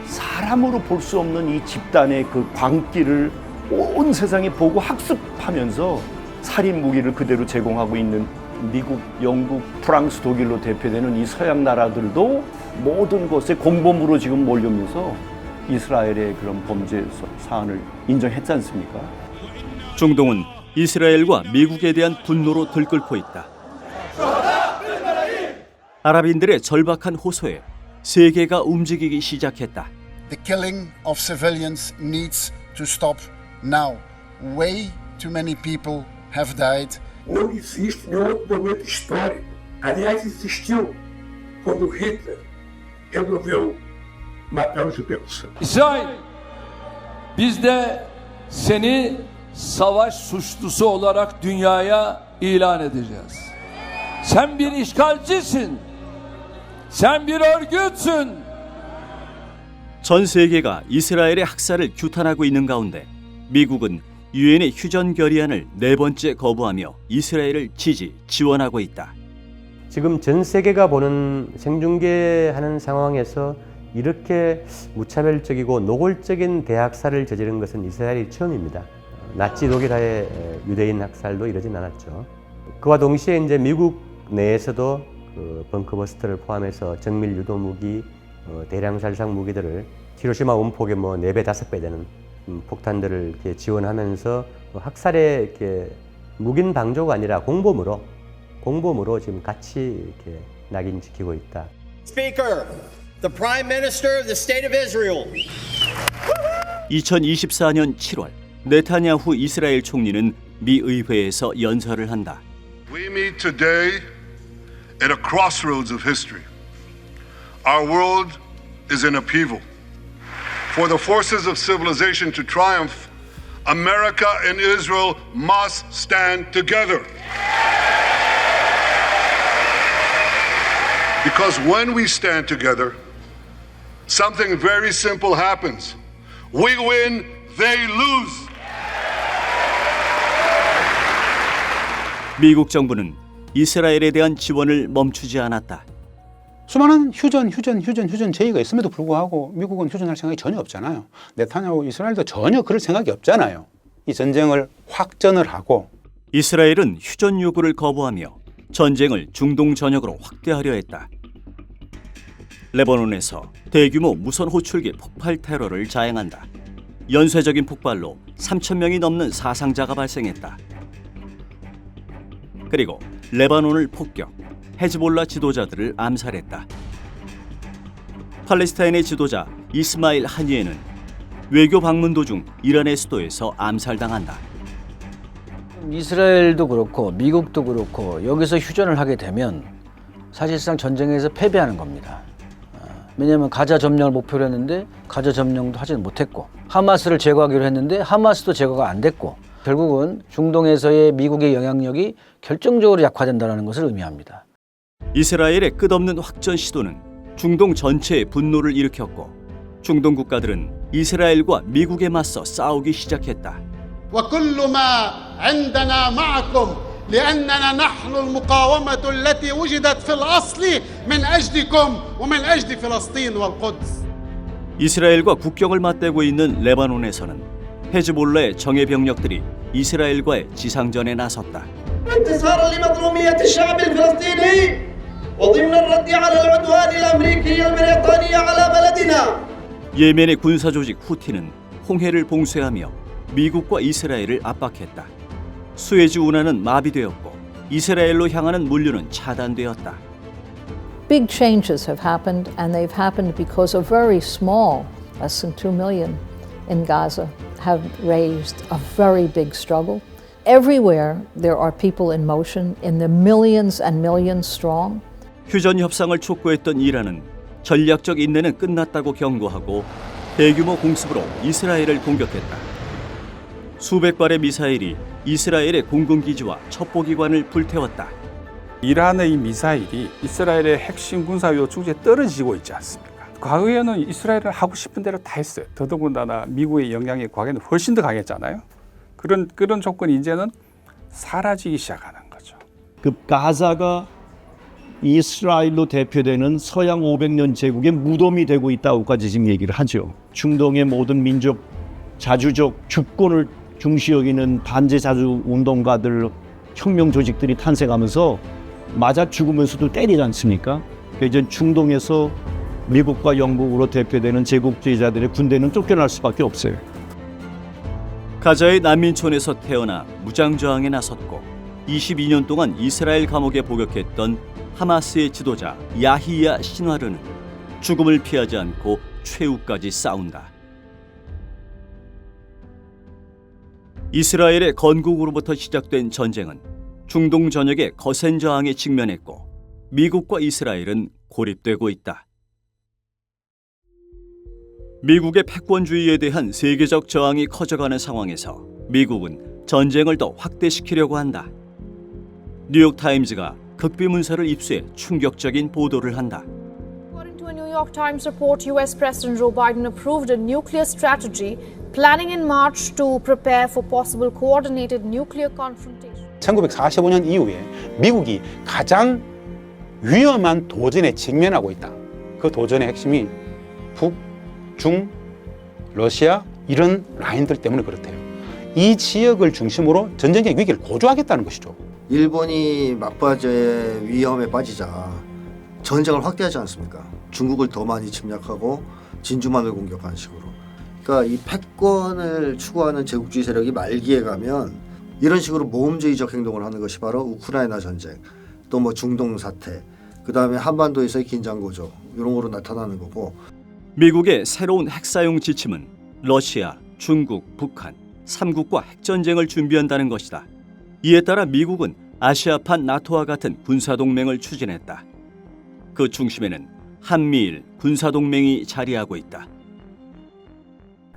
사람으로 볼 수 없는 이 집단의 그 광기를 온 세상이 보고 학습하면서 살인 무기를 그대로 제공하고 있는 미국, 영국, 프랑스, 독일로 대표되는 이 서양 나라들도 모든 것에 공범으로 지금 몰려오면서 이스라엘의 그런 범죄 사안을 인정했지 않습니까? 중동은 이스라엘과 미국에 대한 분노로 들끓고 있다. 아랍인들의 절박한 호소에 세계가 움직이기 시작했다. The killing of civilians needs to stop now. Way too many people have died. Não existe nenhum momento histórico. Aliás, existiu quando Hitler resolveu matar os judeus. İsrail, biz de seni savaş suçlusu olarak dünyaya ilan edeceğiz. Sen bir işgalcisin. Sen bir örgütsün. 전 세계가 이스라엘의 학살을 규탄하고 있는 가운데 미국은 유엔의 휴전 결의안을 4번째 거부하며 이스라엘을 지원하고 있다. 지금 전 세계가 보는 생중계하는 상황에서 이렇게 무차별적이고 노골적인 대학살을 저지른 것은 이스라엘이 처음입니다. 나치 독일화의 유대인 학살도 이러진 않았죠. 그와 동시에 이제 미국 내에서도 그 벙커버스터를 포함해서 정밀 유도 무기, 대량 살상 무기들을 히로시마 원폭의 뭐 4배, 5배 되는 폭탄들을 이렇게 지원하면서 학살의 이렇게 묵인 방조가 아니라 공범으로 지금 같이 이렇게 낙인 지키고 있다. Speaker, the Prime Minister of the State of Israel. 2024년 7월 네타냐후 이스라엘 총리는 미 의회에서 연설을 한다. We meet today at a crossroads of history. Our world is in upheaval. For the forces of civilization to triumph, America and Israel must stand together. Because when we stand together, something very simple happens. We win, they lose. 미국 정부는 이스라엘에 대한 지원을 멈추지 않았다. 수많은 휴전 제의가 있음에도 불구하고 미국은 휴전할 생각이 전혀 없잖아요. 네타냐후 이스라엘도 전혀 그럴 생각이 없잖아요. 이 전쟁을 확전을 하고 이스라엘은 휴전 요구를 거부하며 전쟁을 중동 전역으로 확대하려 했다. 레바논에서 대규모 무선 호출기 폭발 테러를 자행한다. 연쇄적인 폭발로 3,000명이 넘는 사상자가 발생했다. 그리고 레바논을 폭격, 헤즈볼라 지도자들을 암살했다. 팔레스타인의 지도자 이스마일 하니에는 외교 방문 도중 이란의 수도에서 암살당한다. 이스라엘도 그렇고 미국도 그렇고 여기서 휴전을 하게 되면 사실상 전쟁에서 패배하는 겁니다. 왜냐하면 가자 점령을 목표로 했는데 가자 점령도 하지 못했고 하마스를 제거하기로 했는데 하마스도 제거가 안 됐고 결국은 중동에서의 미국의 영향력이 결정적으로 약화된다는 것을 의미합니다. 이스라엘의 끝없는 확전 시도는 중동 전체에 분노를 일으켰고 중동 국가들은 이스라엘과 미국에 맞서 싸우기 시작했다. وكل ما عندنا معكم لأننا نحن المقاومة التي وجدت في الأصل من أجلكم ومن أجل فلسطين والقدس. 이스라엘과 국경을 맞대고 있는 레바논에서는 헤즈볼라의 정예 병력들이 이스라엘과의 지상전에 나섰다. انتصارا لمظلومية الشعب الفلسطيني وضمن الرد على العدوان الأمريكي البريطاني على بلدنا. 예멘의 군사 조직 후티는 홍해를 봉쇄하며 미국과 이스라엘을 압박했다. 수에즈 운하는 마비되었고 이스라엘로 향하는 물류는 차단되었다. Big changes have happened, and they've happened because a very small, less than 2 million in Gaza, have raised a very big struggle. Everywhere there are people in motion, in the millions and millions strong. 휴전 협상을 촉구했던 이란은 전략적 인내는 끝났다고 경고하고 대규모 공습으로 이스라엘을 공격했다. 수백 발의 미사일이 이스라엘의 공군기지와 첩보기관을 불태웠다. 이란의 미사일이 이스라엘의 핵심 군사유도 중지에 떨어지고 있지 않습니까? 과거에는 이스라엘을 하고 싶은 대로 다 했어요. 더더군다나 미국의 영향이 과거에는 훨씬 더 강했잖아요. 그런 조건이 이제는 사라지기 시작하는 거죠. 그 가자가 이스라엘로 대표되는 서양 500년 제국의 무덤이 되고 있다고까지 지금 얘기를 하죠. 중동의 모든 민족, 자주적 주권을 중시 여기는 반제 자주 운동가들, 혁명 조직들이 탄생하면서 맞아 죽으면서도 때리지 않습니까? 그러니까 이제 중동에서 미국과 영국으로 대표되는 제국주의자들의 군대는 쫓겨날 수밖에 없어요. 가자의 난민촌에서 태어나 무장저항에 나섰고 22년 동안 이스라엘 감옥에 복역했던 하마스의 지도자 야히야 신와르는 죽음을 피하지 않고 최후까지 싸운다. 이스라엘의 건국으로부터 시작된 전쟁은 중동 전역의 거센 저항에 직면했고 미국과 이스라엘은 고립되고 있다. 미국의 패권주의에 대한 세계적 저항이 커져가는 상황에서 미국은 전쟁을 더 확대시키려고 한다. 뉴욕타임즈가 극비 문서를 입수해 충격적인 보도를 한다. According to a New York Times report, US President Joe Biden approved a nuclear strategy planning in March to prepare for possible coordinated nuclear confrontation. 1945년 이후에 미국이 가장 위험한 도전에 직면하고 있다. 그 도전의 핵심이 북, 중, 러시아 이런 라인들 때문에 그렇대요. 이 지역을 중심으로 전쟁의 위기를 고조하겠다는 것이죠. 일본이 막바지의 위험에 빠지자 전쟁을 확대하지 않습니까? 중국을 더 많이 침략하고 진주만을 공격하는 식으로. 그러니까 이 패권을 추구하는 제국주의 세력이 말기에 가면 이런 식으로 모험주의적 행동을 하는 것이 바로 우크라이나 전쟁, 또 뭐 중동 사태, 그다음에 한반도에서의 긴장 고조 이런 거로 나타나는 거고. 미국의 새로운 핵사용 지침은 러시아, 중국, 북한 3국과 핵전쟁을 준비한다는 것이다. 이에 따라 미국은 아시아판 나토와 같은 군사동맹을 추진했다. 그 중심에는 한미일 군사동맹이 자리하고 있다.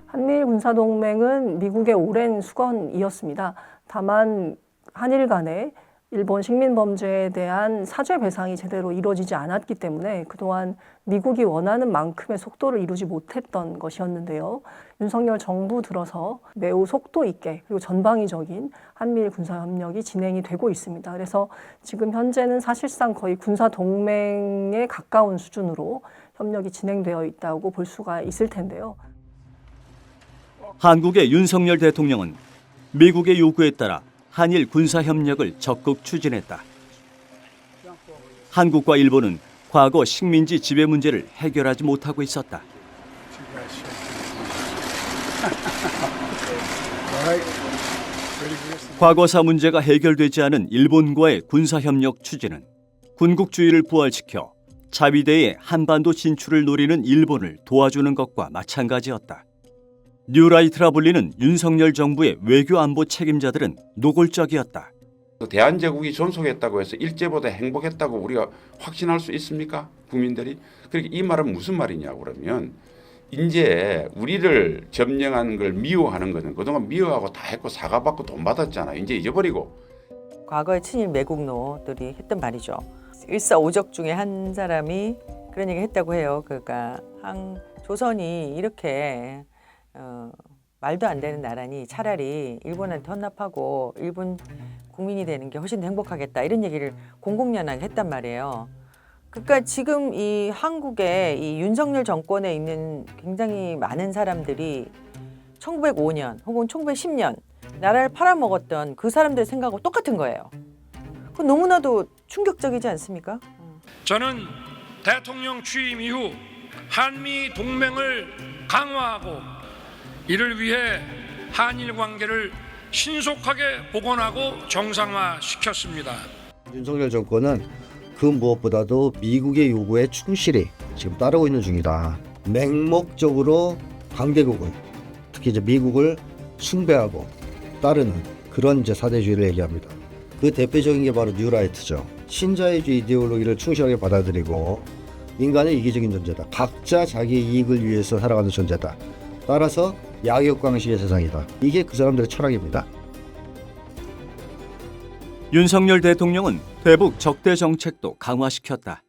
한미일 군사동맹은 미국의 오랜 수건이었습니다. 다만 한일 간에 일본 식민범죄에 대한 사죄 배상이 제대로 이루어지지 않았기 때문에 그동안 미국이 원하는 만큼의 속도를 이루지 못했던 것이었는데요. 윤석열 정부 들어서 매우 속도 있게 그리고 전방위적인 한미일 군사협력이 진행이 되고 있습니다. 그래서 지금 현재는 사실상 거의 군사동맹에 가까운 수준으로 협력이 진행되어 있다고 볼 수가 있을 텐데요. 한국의 윤석열 대통령은 미국의 요구에 따라 한일 군사협력을 적극 추진했다. 한국과 일본은 과거 식민지 지배 문제를 해결하지 못하고 있었다. 과거사 문제가 해결되지 않은 일본과의 군사협력 추진은 군국주의를 부활시켜 자위대의 한반도 진출을 노리는 일본을 도와주는 것과 마찬가지였다. 뉴라이트라 불리는 윤석열 정부의 외교 안보 책임자들은 노골적이었다. 대한제국이 존속했다고 해서 일제보다 행복했다고 우리가 확신할 수 있습니까? 국민들이? 그러니까 이 말은 무슨 말이냐고 그러면 이제 우리를 점령한 걸 미워하는 것은 그동안 미워하고 다 했고 사과받고 돈 받았잖아. 이제 잊어버리고. 과거의 친일 매국노들이 했던 말이죠. 일사오적 중에 한 사람이 그런 얘기 했다고 해요. 그러니까 조선이 이렇게 말도 안 되는 나라니 차라리 일본한테 헌납하고 일본 국민이 되는 게 훨씬 더 행복하겠다 이런 얘기를 공공연하게 했단 말이에요. 그러니까 지금 이 한국의 이 윤석열 정권에 있는 굉장히 많은 사람들이 1905년 혹은 1910년 나라를 팔아먹었던 그 사람들의 생각하고 똑같은 거예요. 그 너무나도 충격적이지 않습니까? 저는 대통령 취임 이후 한미 동맹을 강화하고 이를 위해 한일 관계를 신속하게 복원하고 정상화시켰습니다. 윤석열 정권은 그 무엇보다도 미국의 요구에 충실히 지금 따르고 있는 중이다. 맹목적으로 강대국을 특히 이제 미국을 숭배하고 따르는 그런 이제 사대주의를 얘기합니다. 그 대표적인 게 바로 뉴라이트죠. 신자유주의 이데올로기를 충실하게 받아들이고 인간은 이기적인 존재다. 각자 자기 이익을 위해서 살아가는 존재다. 따라서 약육강식의 세상이다. 이게 그 사람들의 철학입니다. 윤석열 대통령은 대북 적대 정책도 강화시켰다.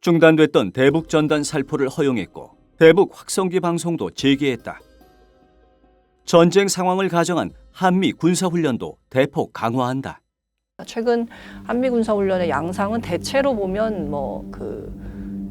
중단됐던 대북 전단 살포를 허용했고 대북 확성기 방송도 재개했다. 전쟁 상황을 가정한 한미 군사훈련도 대폭 강화한다. 최근 한미 군사훈련의 양상은 대체로 보면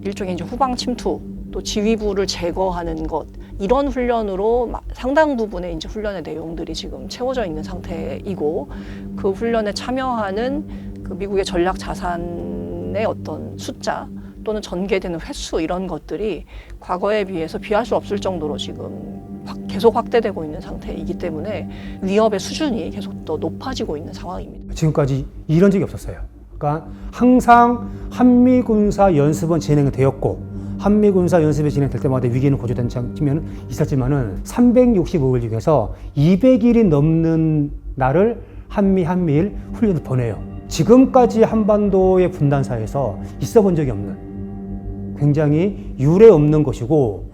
일종의 이제 후방 침투 또 지휘부를 제거하는 것 이런 훈련으로 상당 부분의 이제 훈련의 내용들이 지금 채워져 있는 상태이고 그 훈련에 참여하는 그 미국의 전략 자산의 어떤 숫자 또는 전개되는 횟수 이런 것들이 과거에 비해서 비할 수 없을 정도로 지금 계속 확대되고 있는 상태이기 때문에 위협의 수준이 계속 더 높아지고 있는 상황입니다. 지금까지 이런 적이 없었어요. 그러니까 항상 한미 군사 연습은 진행되었고 한미 군사 연습이 진행될 때마다 위기는 고조된 측면은 있었지만은 365일 중에서 200일이 넘는 날을 한미일 훈련을 보내요. 지금까지 한반도의 분단사에서 있어 본 적이 없는 굉장히 유례 없는 것이고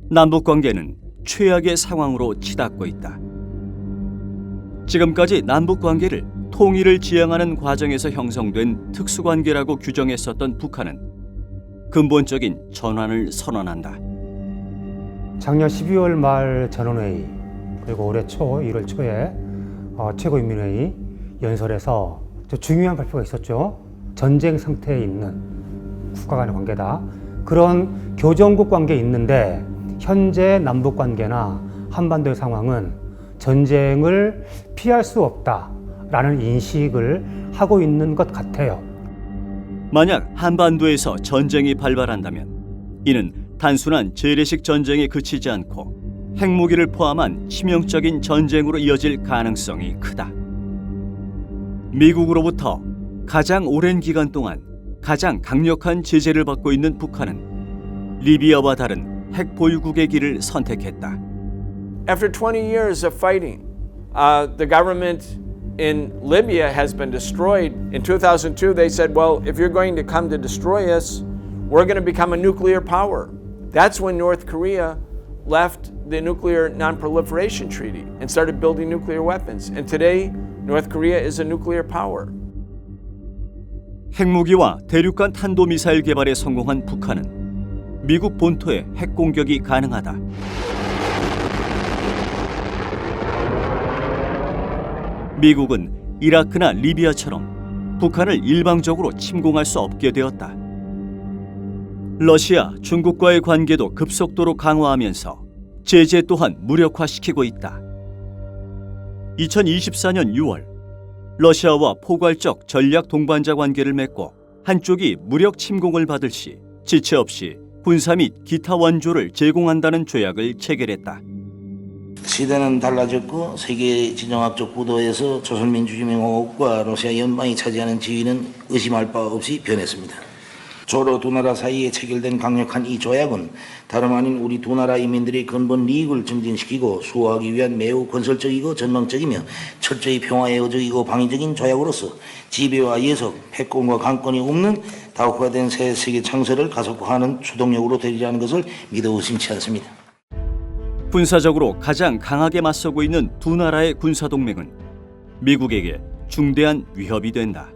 남북 관계는 최악의 상황으로 치닫고 있다. 지금까지 남북 관계를 통일을 지향하는 과정에서 형성된 특수관계라고 규정했었던 북한은 근본적인 전환을 선언한다. 작년 12월 말 전원회의 그리고 올해 1월 초에 최고인민회의 연설에서 중요한 발표가 있었죠. 전쟁 상태에 있는 국가 간의 관계다. 그런 교정국 관계에 있는데 현재 남북 관계나 한반도의 상황은 전쟁을 피할 수 없다라는 인식을 하고 있는 것 같아요. 만약 한반도에서 전쟁이 발발한다면 이는 단순한 재래식 전쟁에 그치지 않고 핵무기를 포함한 치명적인 전쟁으로 이어질 가능성이 크다. 미국으로부터 가장 오랜 기간 동안 가장 강력한 제재를 받고 있는 북한은 리비아와 다른 핵 보유국의 길을 선택했다. After 20 years of fighting, the government in Libya has been destroyed. In 2002, they said, well, if you're going to come to destroy us, we're going to become a nuclear power. That's when North Korea left the Nuclear Non-Proliferation Treaty and started building nuclear weapons. And today, North Korea is a nuclear power. 핵무기와 대륙간 탄도미사일 개발에 성공한 북한은 미국 본토에 핵 공격이 가능하다. 미국은 이라크나 리비아처럼 북한을 일방적으로 침공할 수 없게 되었다. 러시아, 중국과의 관계도 급속도로 강화하면서 제재 또한 무력화시키고 있다. 2024년 6월 러시아와 포괄적 전략 동반자 관계를 맺고 한쪽이 무력 침공을 받을 시 지체 없이 군사 및 기타 원조를 제공한다는 조약을 체결했다. 시대는 달라졌고 세계 지정학적 구도에서 조선민주주의공화국과 러시아 연방이 차지하는 지위는 의심할 바 없이 변했습니다. 조로 두 나라 사이에 체결된 강력한 이 조약은 다름 아닌 우리 두 나라 인민들의 근본 이익을 증진시키고 수호하기 위한 매우 건설적이고 전망적이며 철저히 평화에 의적이고 방위적인 조약으로서 지배와 예속, 패권과 강권이 없는 다국화된 새 세계 창설을 가속화하는 추동력으로 되리라는 것을 믿어 의심치 않습니다. 군사적으로 가장 강하게 맞서고 있는 두 나라의 군사동맹은 미국에게 중대한 위협이 된다.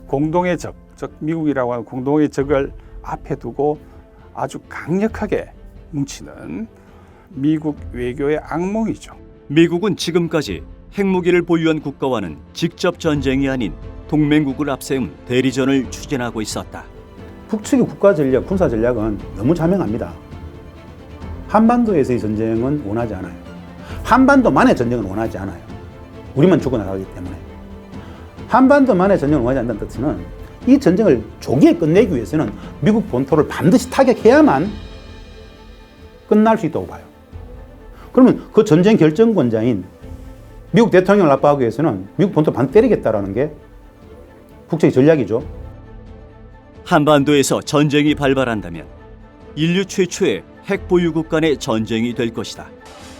공동의 적, 즉 미국이라고 하는 공동의 적을 앞에 두고 아주 강력하게 뭉치는 미국 외교의 악몽이죠. 미국은 지금까지 핵무기를 보유한 국가와는 직접 전쟁이 아닌 동맹국을 앞세운 대리전을 추진하고 있었다. 북측의 국가 전략, 군사 전략은 너무 자명합니다. 한반도에서의 전쟁은 원하지 않아요. 한반도만의 전쟁은 원하지 않아요. 우리만 죽어나가기 때문에. 한반도만의 전쟁을 원하지 않는다는 뜻은 이 전쟁을 조기에 끝내기 위해서는 미국 본토를 반드시 타격해야만 끝날 수 있다고 봐요. 그러면 그 전쟁 결정권자인 미국 대통령을 압박하기 위해서는 미국 본토를 반드시 때리겠다라는 게 북측의 전략이죠. 한반도에서 전쟁이 발발한다면 인류 최초의 핵 보유국 간의 전쟁이 될 것이다.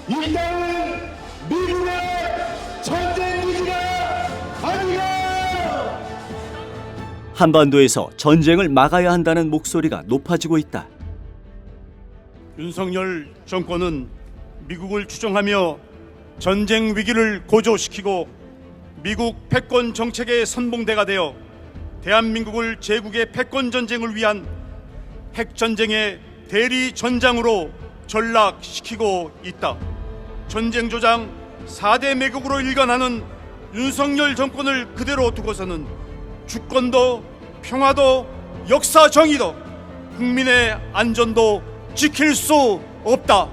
이 땅은 미국의 전쟁 기지가 아니야! 한반도에서 전쟁을 막아야 한다는 목소리가 높아지고 있다. 윤석열 정권은 미국을 추종하며 전쟁 위기를 고조시키고 미국 패권 정책의 선봉대가 되어 대한민국을 제국의 패권 전쟁을 위한 핵 전쟁의 대리 전장으로 전락시키고 있다. 전쟁 조장 4대 매국으로 일관하는 윤석열 정권을 그대로 두고서는 주권도 평화도 역사 정의도 국민의 안전도 지킬 수 없다.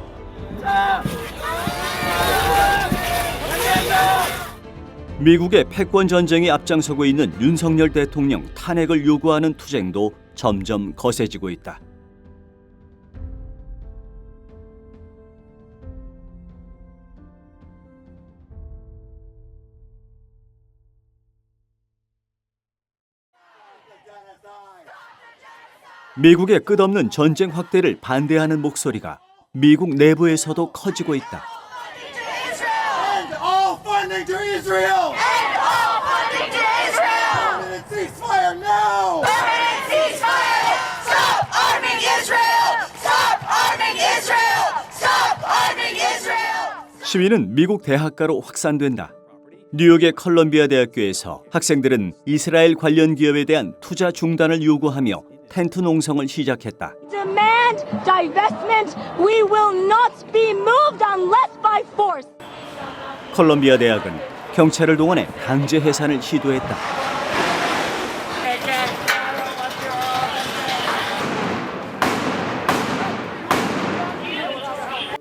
미국의 패권 전쟁에 앞장서고 있는 윤석열 대통령 탄핵을 요구하는 투쟁도 점점 거세지고 있다. 미국의 끝없는 전쟁 확대를 반대하는 목소리가 미국 내부에서도 커지고 있다. End all funding to Israel! End all funding to Israel! Permanent ceasefire now! Permanent ceasefire! Stop arming Israel! Stop arming Israel! Stop arming Israel! 시위는 미국 대학가로 확산된다. 뉴욕의 컬럼비아 대학교에서 학생들은 이스라엘 관련 기업에 대한 투자 중단을 요구하며 텐트 농성을 시작했다. Demand divestment. We will not be moved unless by force. 컬럼비아 대학은 경찰을 동원해 강제 해산을 시도했다.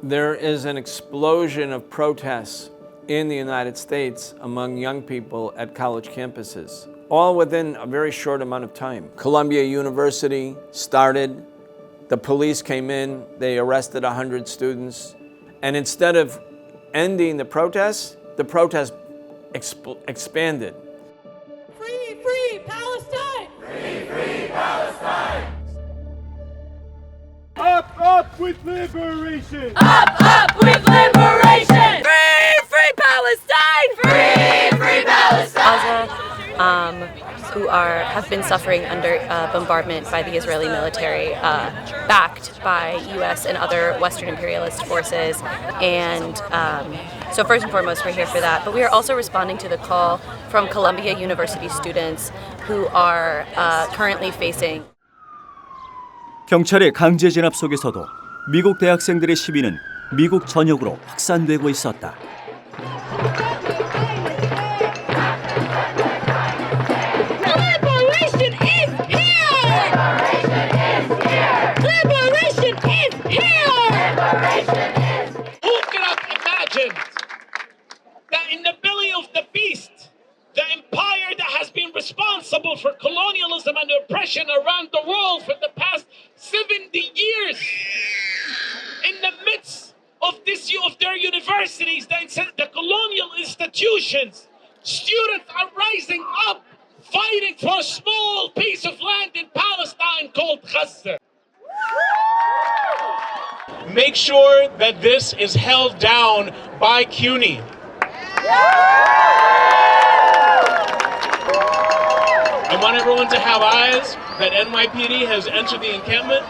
There is an explosion of protests in the United States among young people at college campuses, all within a very short amount of time. Columbia University started, the police came in, they arrested 100 students, and instead of ending the protest expanded. Free, free Palestine! Free, free Palestine! Up with liberation! Up with liberation! Free, free Palestine! Free, free Palestine! Gaza, who have been suffering under bombardment by the Israeli military, backed by U.S. and other Western imperialist forces. And so first and foremost, we're here for that. But we are also responding to the call from Columbia University students who are currently facing. 경찰의 강제 진압 속에서도 미국 대학생들의 시위는 미국 전역으로 확산되고 있었다. Responsible for colonialism and oppression around the world for the past 70 years. In the midst of their universities, the colonial institutions, students are rising up, fighting for a small piece of land in Palestine called Gaza. Make sure that this is held down by CUNY. I want everyone to have eyes that NYPD has entered the encampment.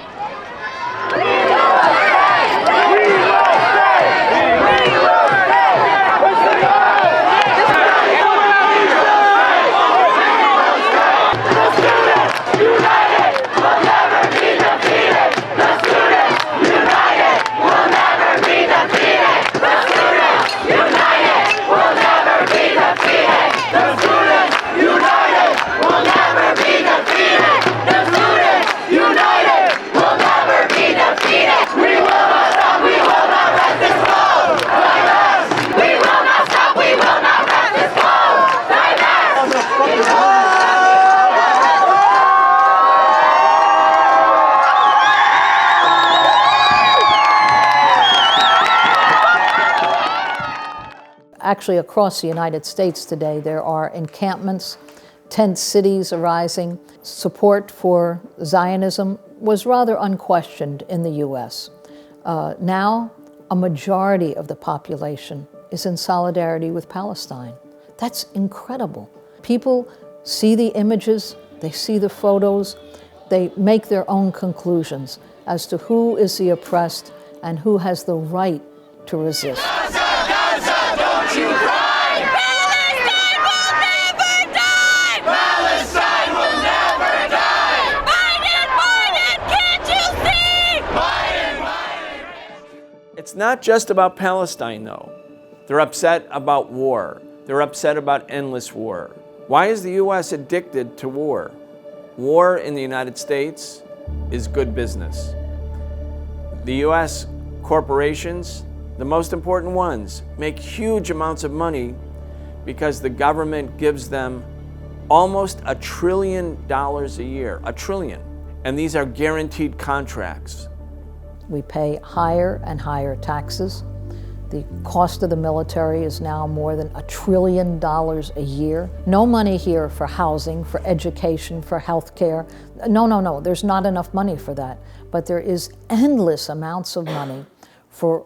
Actually, across the United States today, there are encampments, tent cities arising. Support for Zionism was rather unquestioned in the U.S. Now, a majority of the population is in solidarity with Palestine. That's incredible. People see the images, they see the photos, they make their own conclusions as to who is the oppressed and who has the right to resist. Don't you cry! Palestine will never die! Palestine will never die! Biden, Biden, can't you see? Biden, Biden! It's not just about Palestine, though. They're upset about war. They're upset about endless war. Why is the U.S. addicted to war? War in the United States is good business. The U.S. corporations, the most important ones, make huge amounts of money because the government gives them almost $1 trillion a year, $1 trillion. And these are guaranteed contracts. We pay higher and higher taxes. The cost of the military is now more than $1 trillion a year. No money here for housing, for education, for health care. No, there's not enough money for that. But there is endless amounts of money for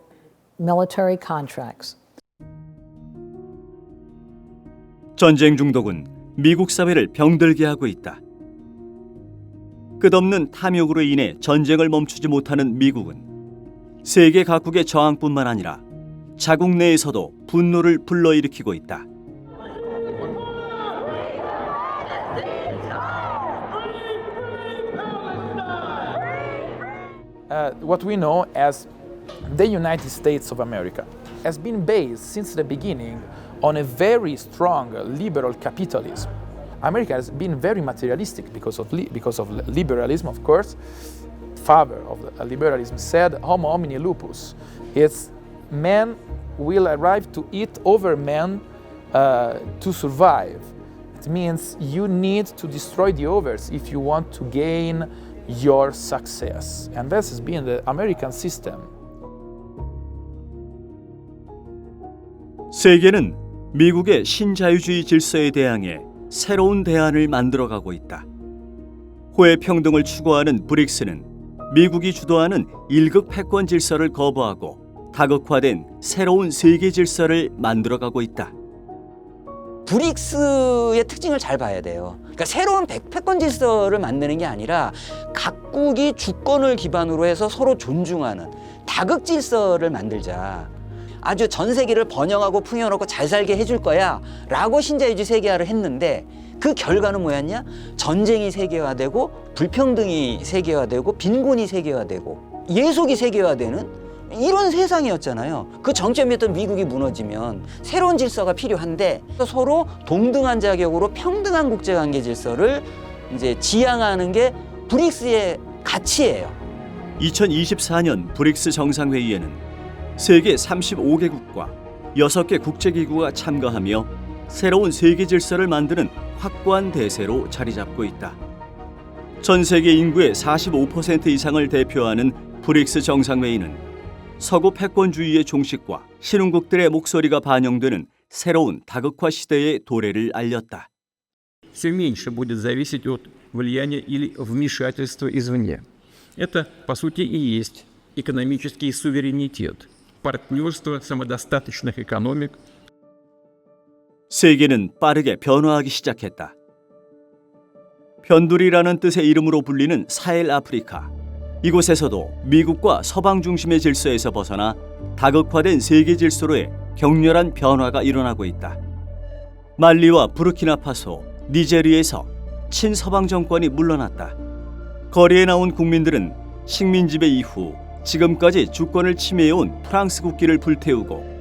military contracts. 전쟁 중독은 미국 사회를 병들게 하고 있다. 끝없는 탐욕으로 인해 전쟁을 멈추지 못하는 미국은 세계 각국의 저항뿐만 아니라 자국 내에서도 분노를 불러일으키고 있다. What we know as the United States of America has been based since the beginning on a very strong liberal capitalism. America has been very materialistic because of liberalism, of course. father of liberalism, said, "Homo homini lupus." It's man will arrive to eat over man to survive. It means you need to destroy the others if you want to gain your success. And this has been the American system. 세계는 미국의 신자유주의 질서에 대항해 새로운 대안을 만들어가고 있다. 호혜 평등을 추구하는 브릭스는 미국이 주도하는 일극 패권 질서를 거부하고 다극화된 새로운 세계 질서를 만들어가고 있다. 브릭스의 특징을 잘 봐야 돼요. 그러니까 새로운 패권 질서를 만드는 게 아니라 각국이 주권을 기반으로 해서 서로 존중하는 다극 질서를 만들자. 아주 전 세계를 번영하고 풍요롭고 잘 살게 해줄 거야 라고 신자유주의 세계화를 했는데 그 결과는 뭐였냐? 전쟁이 세계화되고 불평등이 세계화되고 빈곤이 세계화되고 예속이 세계화되는 이런 세상이었잖아요. 그 정점이었던 미국이 무너지면 새로운 질서가 필요한데 서로 동등한 자격으로 평등한 국제관계 질서를 이제 지향하는 게 브릭스의 가치예요. 2024년 브릭스 정상회의에는 세계 35개국과 6개 국제기구가 참가하며 새로운 세계 질서를 만드는 확고한 대세로 자리 잡고 있다. 전 세계 인구의 45% 이상을 대표하는 브릭스 정상회의는 서구 패권주의의 종식과 신흥국들의 목소리가 반영되는 새로운 다극화 시대의 도래를 알렸다. Все меньше будет зависеть от влияния или вмешательства извне. Это, по сути, и есть экономический суверенитет, партнерство самодостаточных экономик. 세계는 빠르게 변화하기 시작했다. 변두리라는 뜻의 이름으로 불리는 사헬 아프리카. 이곳에서도 미국과 서방 중심의 질서에서 벗어나 다극화된 세계 질서로의 격렬한 변화가 일어나고 있다. 말리와 부르키나파소, 니제리에서 친서방 정권이 물러났다. 거리에 나온 국민들은 식민 지배 이후 지금까지 주권을 침해해온 프랑스 국기를 불태우고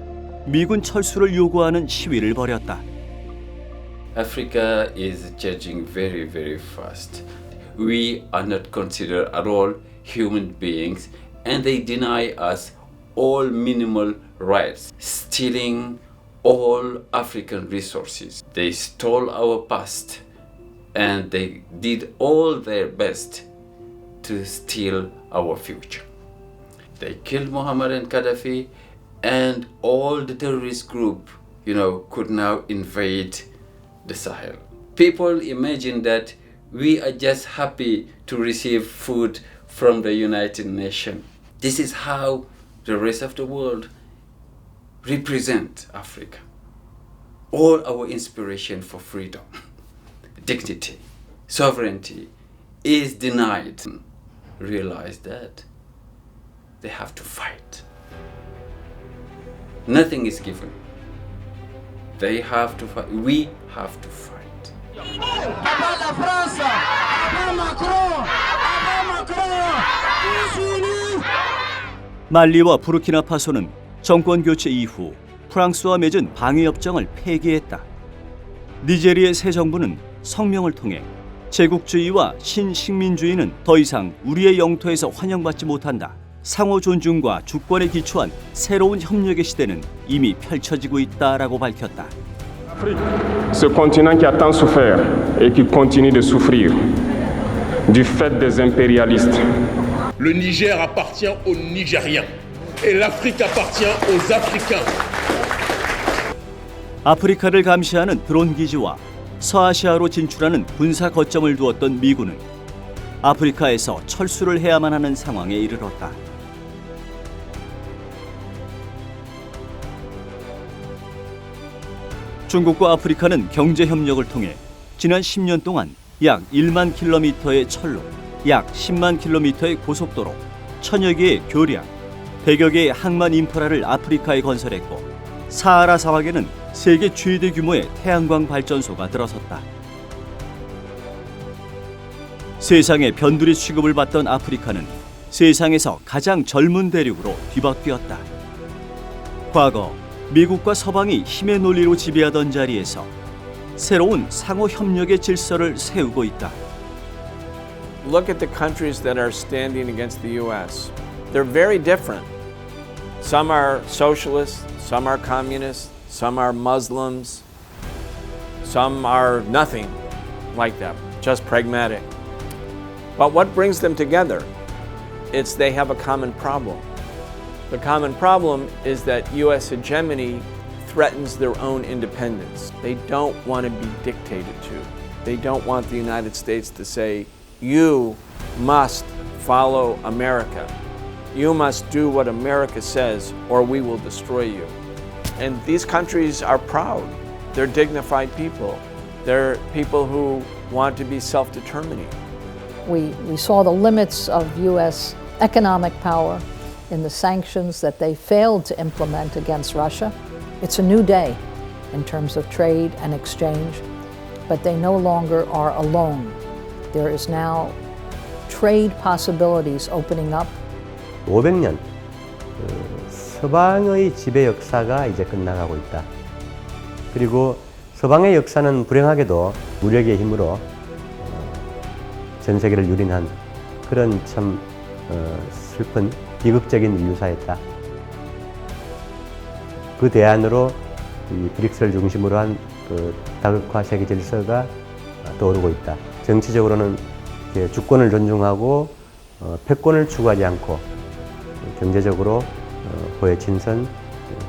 미군 철수를 요구하는 시위를 벌였다. Africa is changing very, very fast. We are not considered at all human beings, and they deny us all minimal rights, stealing all African resources. They stole our past, and they did all their best to steal our future. They killed Muammar and Gaddafi, and all the terrorist group, could now invade the Sahel. People imagine that we are just happy to receive food from the United Nations. This is how the rest of the world represent Africa. All our inspiration for freedom, dignity, sovereignty is denied. Realize that they have to fight. Nothing is given. They have to fight. We have to fight. 말리와 부르키나파소는 정권 교체 이후 프랑스와 맺은 방위협정을 폐기했다. 니제리의 새 정부는 성명을 통해 제국주의와 신식민주의는 더 이상 우리의 영토에서 환영받지 못한다. 상호 존중과 주권에 기초한 새로운 협력의 시대는 이미 펼쳐지고 있다라고 밝혔다. Ce continent qui a tant souffert et qui continue de souffrir du fait des impérialistes. Le Niger appartient aux Nigériens et l'Afrique appartient aux Africains. 아프리카를 감시하는 드론 기지와 서아시아로 진출하는 군사 거점을 두었던 미군은 아프리카에서 철수를 해야만 하는 상황에 이르렀다. 중국과 아프리카는 경제 협력을 통해 지난 10년 동안 약 1만 킬로미터의 철로, 약 10만 킬로미터의 고속도로, 1000여 개의 교량, 100여 개의 항만 인프라를 아프리카에 건설했고 사하라 사막에는 세계 최대 규모의 태양광 발전소가 들어섰다. 세상의 변두리 취급을 받던 아프리카는 세상에서 가장 젊은 대륙으로 뒤바뀌었다. 과거 미국과 서방이 힘의 논리로 지배하던 자리에서 새로운 상호 협력의 질서를 세우고 있다. look at the countries that are standing against the U.S. They're very different. Some are socialists, some are communists, some are Muslims, some are nothing like that, just pragmatic. But what brings them together? It's they have a common problem. The common problem is that U.S. hegemony threatens their own independence. They don't want to be dictated to. They don't want the United States to say, you must follow America. You must do what America says or we will destroy you. And these countries are proud. They're dignified people. They're people who want to be self-determining. We saw the limits of U.S. economic power in the sanctions that they failed to implement against Russia. It's a new day in terms of trade and exchange, but they no longer are alone. There is now trade possibilities opening up. 500년 서방의 지배 역사가 이제 끝나가고 있다. 그리고 서방의 역사는 불행하게도 무력의 힘으로 전 세계를 유린한 그런 참 슬픈 비극적인 인류사였다. 그 대안으로 이 브릭스를 중심으로 한 그 다극화 세계 질서가 떠오르고 있다. 정치적으로는 주권을 존중하고 패권을 추구하지 않고 경제적으로 보혜 친선,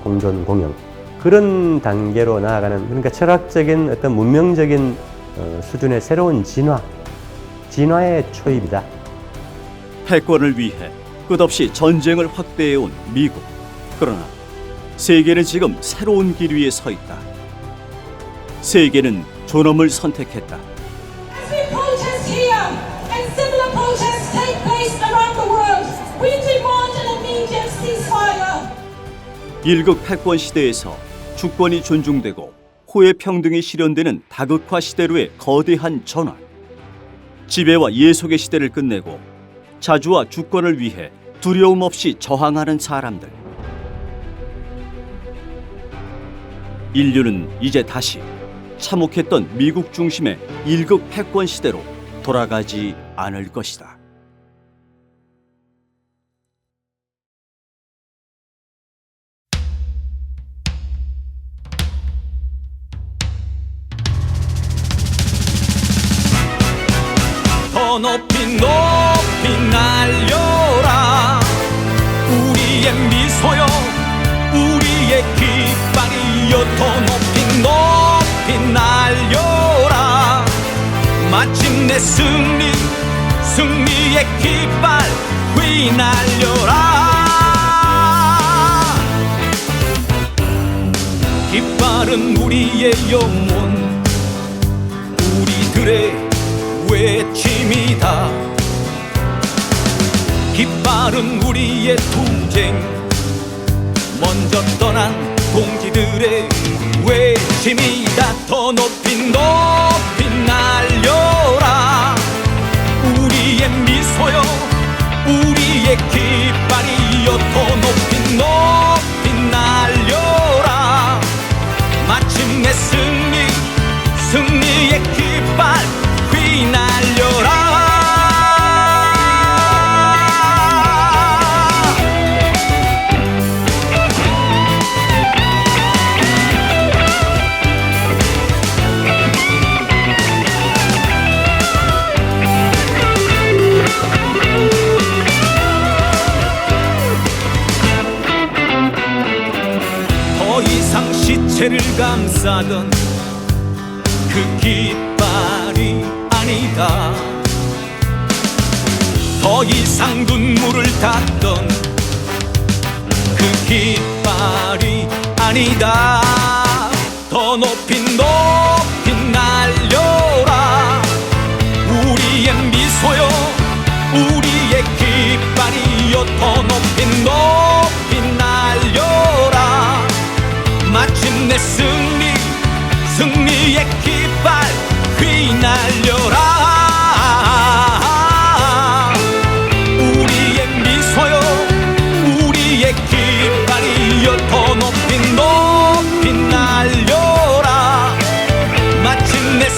공존 공영 그런 단계로 나아가는 그러니까 철학적인 어떤 문명적인 수준의 새로운 진화의 초입이다. 패권을 위해 끝없이 전쟁을 확대해온 미국. 그러나 세계는 지금 새로운 길 위에 서 있다. 세계는 존엄을 선택했다. As we protest here and similar protests take place around the world, we demand an immediate ceasefire. 일극 패권 시대에서 주권이 존중되고 호혜 평등이 실현되는 다극화 시대로의 거대한 전환. 지배와 예속의 시대를 끝내고 자주와 주권을 위해 두려움 없이 저항하는 사람들. 인류는 이제 다시 참혹했던 미국 중심의 일극 패권 시대로 돌아가지 않을 것이다. 더 높이 높이 날려라 우리의 미소여 우리의 깃발이여 더 높이 높이 날려라 마침내 승리의 깃발 휘날려라 깃발은 우리의 영혼 우리들의 외침이다 깃발은 우리의 투쟁 먼저 떠난 동지들의 외침이다 더 높이 높이 날려라 우리의 미소여 우리의 깃발이여 더 높이 높이 날려라 마침내 승리의 깃발 휘날려라 더 이상 시체를 감싸던 그 깃발이 아니다 더 이상 눈물을 닦던 그 깃발이 아니다 더 높이 높이 날려라 우리의 미소여 우리의 깃발이여 더 높이 높이 날려라 마침내 승리의 깃발 휘날려라 우리의 미소여 우리의 깃발이여 더 높이 높이 날려라 마침내